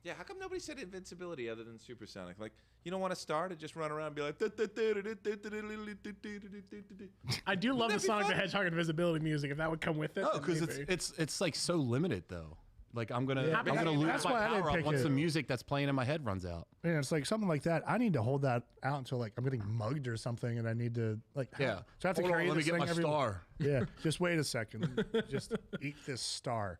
Yeah, how come nobody said invincibility other than supersonic? Like, you don't want a star to just run around and be like. I do love the Sonic the Hedgehog invisibility music. If that would come with it, No, then because maybe. it's like so limited though. Like I'm gonna Yeah, lose that's my why I didn't power up pick once it. the music that's playing in my head runs out. And it's like something like that. I need to hold that out until like I'm getting mugged or something, and I need to like. Yeah. So I have to Hold on, carry let me this get thing my every- star. Yeah. Just wait a second. Just eat this star.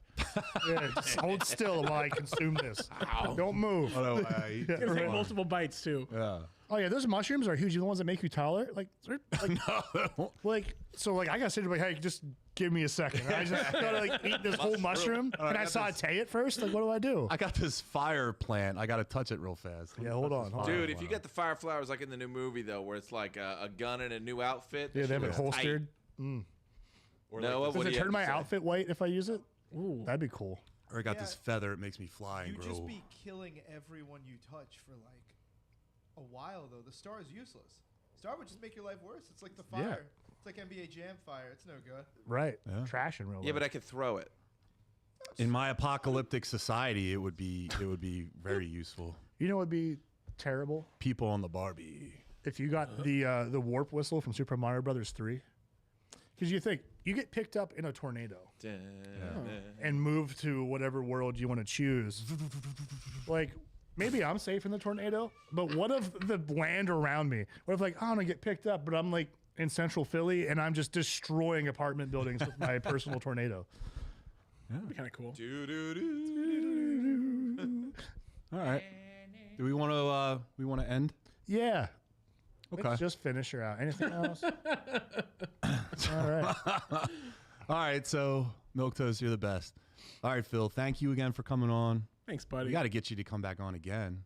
Yeah. Just hold still while I consume this. Don't move. It's gonna take multiple bites too. Yeah. Oh yeah, those mushrooms are huge. The ones that make you taller. Like, like so like I gotta say to like, hey, just give me a second. I just gotta like eat this whole mushroom. Can I saute it first? Like, what do I do? I got this fire plant. I gotta touch it real fast. Yeah, hold on. Dude, if you get the fire flowers like in the new movie though, where it's like a gun and a new outfit. Yeah, they have it looks holstered. Or Noah, Does what do it you have turn to my say? outfit white if I use it? Ooh. That'd be cool. Or I got this feather. It makes me fly and You grow. just be killing everyone you touch for like a while though. The star is useless. Star would just make your life worse. It's like the fire. Yeah. It's like NBA Jam fire. It's no good. Right. Yeah. Trash in real life. Yeah, but I could throw it. In my apocalyptic society, it would be very useful. You know what would be terrible? People on the Barbie. If you got the warp whistle from Super Mario Brothers 3. Because you think, you get picked up in a tornado and moved to whatever world you want to choose. Like, maybe I'm safe in the tornado, but what if the land around me? What if like, I want to get picked up, but I'm like in central Philly and I'm just destroying apartment buildings with my personal tornado? That'd be kind of cool. All right. Do we want to end? Yeah. Okay. Let's just finish her out. Anything else? All right. All right. So Milk Toast, you're the best. All right, Phil. Thank you again for coming on. Thanks, buddy. We got to get you to come back on again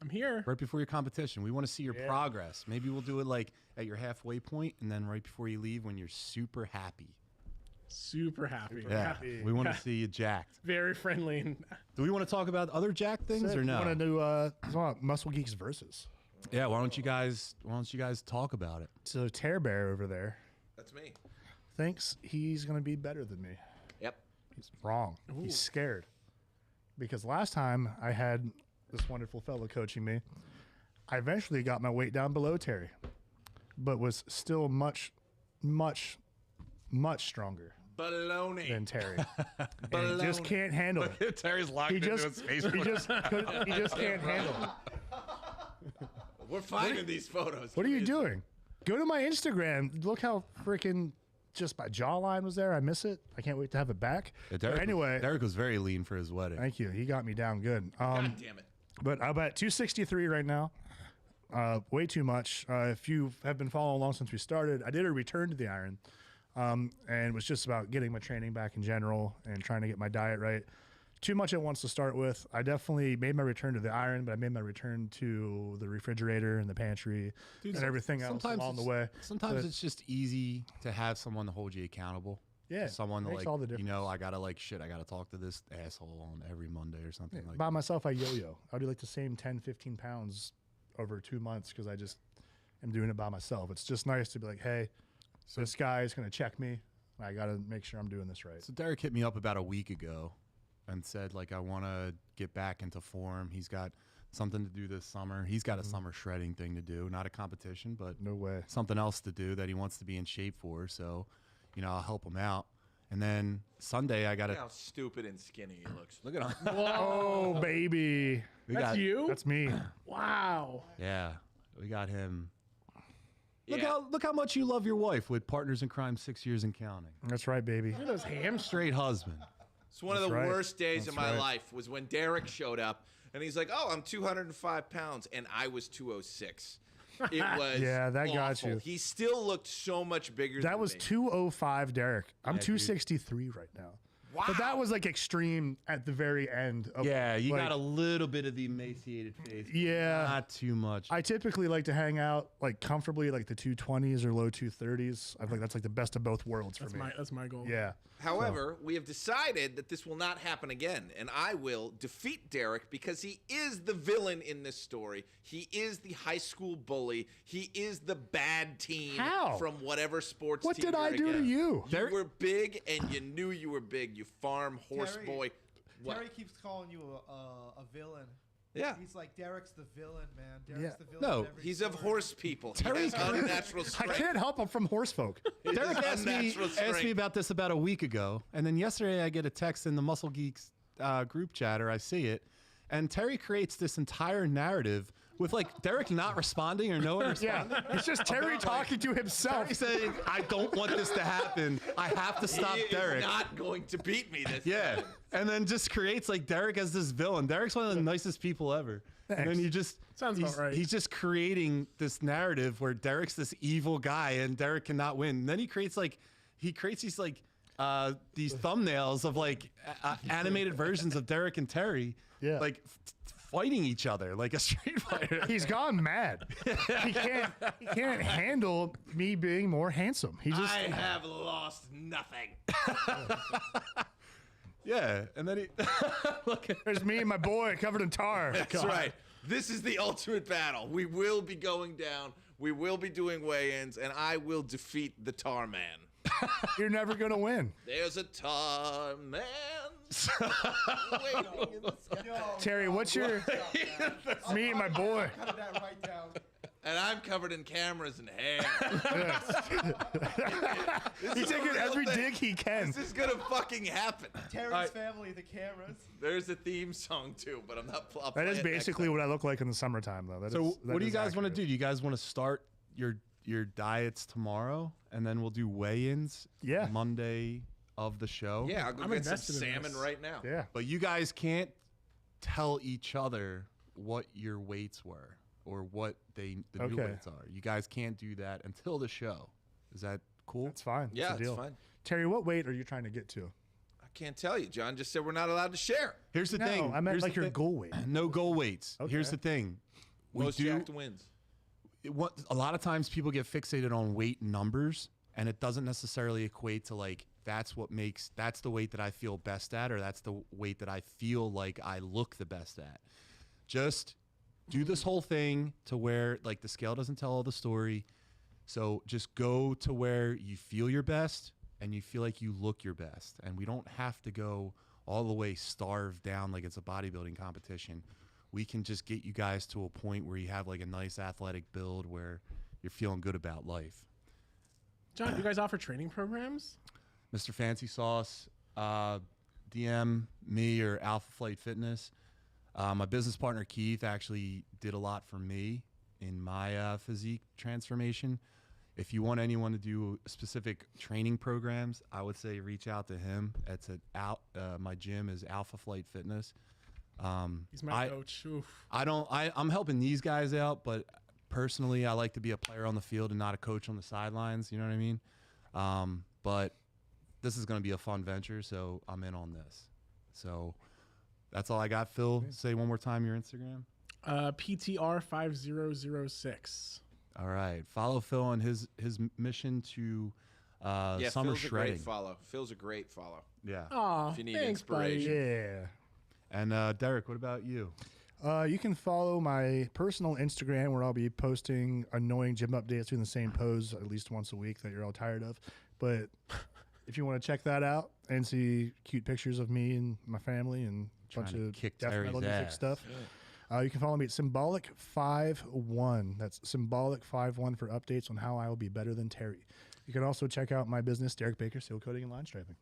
I'm here. right before your competition. We want to see your progress. Maybe we'll do it like at your halfway point, and then right before you leave when you're super happy. Super happy. Yeah. We want to see you jacked. Very friendly. Do we want to talk about other jack things or no? Want to do Muscle Geeks versus? Yeah. Why don't you guys talk about it? So Tear Bear over there That's me. thinks he's going to be better than me. Yep. He's wrong. He's scared. Because last time I had this wonderful fellow coaching me, I eventually got my weight down below Terry, but was still much, much, much stronger Baloney. than Terry. And he just can't handle it. Terry's locked He just can't handle it. We're finding these photos. What are you doing? Go to my Instagram. Look how freaking just my jawline was there. I miss it. I can't wait to have it back. Yeah, But anyway, Derek was very lean for his wedding. thank you. He got me down good. God damn it. But I'm at 263 right now. Way too much. If you have been following along since we started, I did a return to the iron, and it was just about getting my training back in general and trying to get my diet right. Too much at once to start with. I definitely made my return to the iron, but I made my return to the refrigerator and the pantry and everything else along the way. Sometimes But- it's just easy to have someone to hold you accountable. Yeah, Someone makes like, all the you difference. know, I gotta I gotta talk to this asshole on every Monday or something like By myself, I yo-yo. I do like the same 10, 15 pounds over 2 months because I just am doing it by myself. It's just nice to be like, hey, this guy is going to check me. I got to make sure I'm doing this right. So Derek hit me up about a week ago and said, like, I want to get back into form. He's got something to do this summer. He's got a summer shredding thing to do, not a competition, but No way. something else to do that he wants to be in shape for. So, you know, I'll help him out. And then Sunday, I got Look to how stupid and skinny he looks. look at him. Oh, baby. That's you? That's me. Wow. Yeah, we got him. Yeah. Look how much you love your wife with Partners in Crime 6 years and counting. That's right, baby. Look at those hams. Straight husband. It's one of the right. worst days of That's my right. life was when Derek showed up and he's like, "Oh, I'm 205 pounds," and I was 206. It was Yeah, that got awful. you. He still looked so much bigger. That than was me. 205, Derek. I'm Yeah, dude. 263 right now. Wow. But that was like extreme at the very end. Of, Yeah, you like, got a little bit of the emaciated face. but Yeah. Not too much. I typically like to hang out like comfortably like the 220s or low 230s. I think that's like the best of both worlds for me. That's my goal. Yeah. However, we have decided that this will not happen again, and I will defeat Derek because he is the villain in this story. He is the high school bully. He is the bad teen How? from whatever sports What team did I you're do to against. you? You were big, and you knew you were big. You farm horse Terry- boy. What? Terry keeps calling you a villain. Yeah. He's like, Derek's the villain, man. Derek's Yeah. the villain. No, in every He's of story." horse people. Terry's he has unnatural I strength. can't help. I'm from horse folk. Derek asked me unnatural strength. about this about a week ago, and then yesterday I get a text in the Muscle Geeks group chat or I see it, and Terry creates this entire narrative with like Derek not responding or no one responding. Yeah, it's just Terry talking to himself. Terry saying, "I don't want this to happen. I have to stop He Derek." is not going to beat me this Yeah, time. and then just creates like Derek as this villain. Derek's one of the nicest people ever. And then you just Sounds about right. He's just creating this narrative where Derek's this evil guy and Derek cannot win. And then he creates these like these thumbnails of like animated versions of Derek and Terry, like fighting each other like a street fighter. He's gone mad. He can't handle me being more handsome. I have lost nothing. Yeah, and then he look. There's me and my boy covered in tar. That's right. This is the ultimate battle. We will be going down. We will be doing weigh-ins, and I will defeat the Tar Man. You're never gonna win. There's a Tar Man waiting in the sky. Terry, what's your? Me and my boy. Cut that right down. And I'm covered in cameras and hair. He's taking every dig he can. This is gonna fucking happen. Terry's family, the cameras. There's a theme song too, but I'm not. I'll That play is it basically next what I look like in the summertime, though. So what do you guys want to do? Do you guys want to start your diets tomorrow, and then we'll do weigh-ins Monday of the show? Yeah, I'll go get some salmon right now. Yeah. But you guys can't tell each other what your weights were or what the new weights are. You guys can't do that until the show. Is that cool? That's fine. Yeah, That's a deal. it's fine. Terry, what weight are you trying to get to? I can't tell you. John just said we're not allowed to share. Here's the thing. I meant Here's like the your thing. goal weight. No goal weights. Okay. Here's the thing. Most jacked wins. A lot of times people get fixated on weight numbers, and it doesn't necessarily equate to like that's the weight that I feel best at, or that's the weight that I feel like I look the best at. Just do this whole thing to where like the scale doesn't tell all the story. So just go to where you feel your best and you feel like you look your best. And we don't have to go all the way starved down like it's a bodybuilding competition. We can just get you guys to a point where you have like a nice athletic build where you're feeling good about life. John, do you guys offer training programs? Mr. Fancy Sauce, DM me or Alpha Flight Fitness. My business partner Keith actually did a lot for me in my physique transformation. If you want anyone to do specific training programs, I would say reach out to him. It's my gym is Alpha Flight Fitness. He's my coach. Oof. I'm helping these guys out, but personally, I like to be a player on the field and not a coach on the sidelines. You know what I mean? But this is going to be a fun venture, so I'm in on this. So that's all I got. Phil, say one more time your Instagram. PTR5006. All right. Follow Phil on his mission to summer Phil's shredding. a great follow. Phil's a great follow. Yeah. Aw, If you need thanks, inspiration. Yeah. And Derek, what about you? You can follow my personal Instagram where I'll be posting annoying gym updates doing the same pose at least once a week that you're all tired of. But if you want to check that out and see cute pictures of me and my family and a bunch Trying to of kick death Terry's metal music ass. stuff, you can follow me at Symbolic51. That's Symbolic51 for updates on how I will be better than Terry. You can also check out my business, Derek Baker, Seal Coating and Line Striping.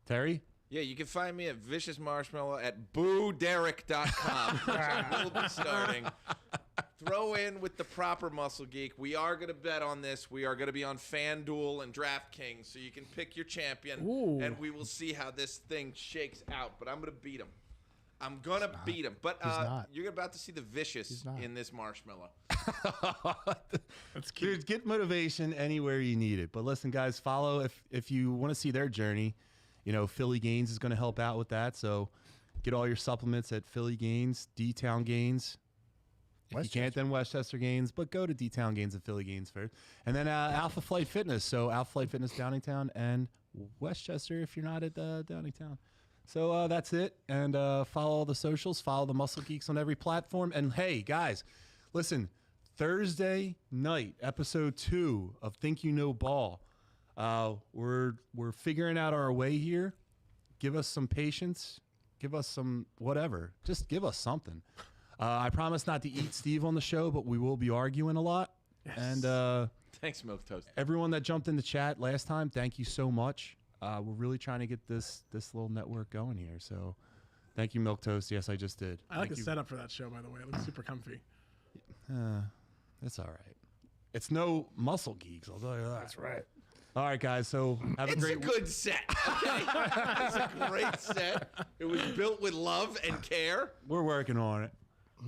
Terry? Yeah, you can find me at Vicious Marshmallow at booderek.com, which I will be starting. Throw in with the proper Muscle Geek. We are going to bet on this. We are going to be on FanDuel and DraftKings, so you can pick your champion, and we will see how this thing shakes out. But I'm going to beat him. I'm going to beat him. But you're about to see the Vicious in this marshmallow. That's cute. Dude, get motivation anywhere you need it. But listen, guys, follow if you want to see their journey. You know, Philly Gains is going to help out with that. So get all your supplements at Philly Gains, D-Town Gains. If you can't, then Westchester Gains. But go to D-Town Gains and Philly Gains first. And then Alpha Flight Fitness. So Alpha Flight Fitness Downingtown and Westchester if you're not at Downingtown. So that's it. And follow all the socials. Follow the Muscle Geeks on every platform. And, hey, guys, listen, Thursday night, episode 2 of Think You Know Ball. We're figuring out our way here. Give us some patience. Give us some whatever. Just give us something. I promise not to eat Steve on the show, but we will be arguing a lot. Yes. And thanks, Milk Toast. Everyone that jumped in the chat last time, thank you so much. We're really trying to get this little network going here. So Thank you, Milk Toast. Yes, I just did. I like Thank the you. setup for that show, by the way. It looks super comfy. It's all right. It's no Muscle Geeks, I'll tell you that. That's right. All right, guys. So have It's a great a good set. Okay? It's a great set. It was built with love and care. We're working on it.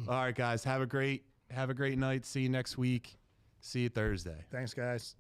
All right, guys. Have a great night. See you next week. See you Thursday. Thanks, guys.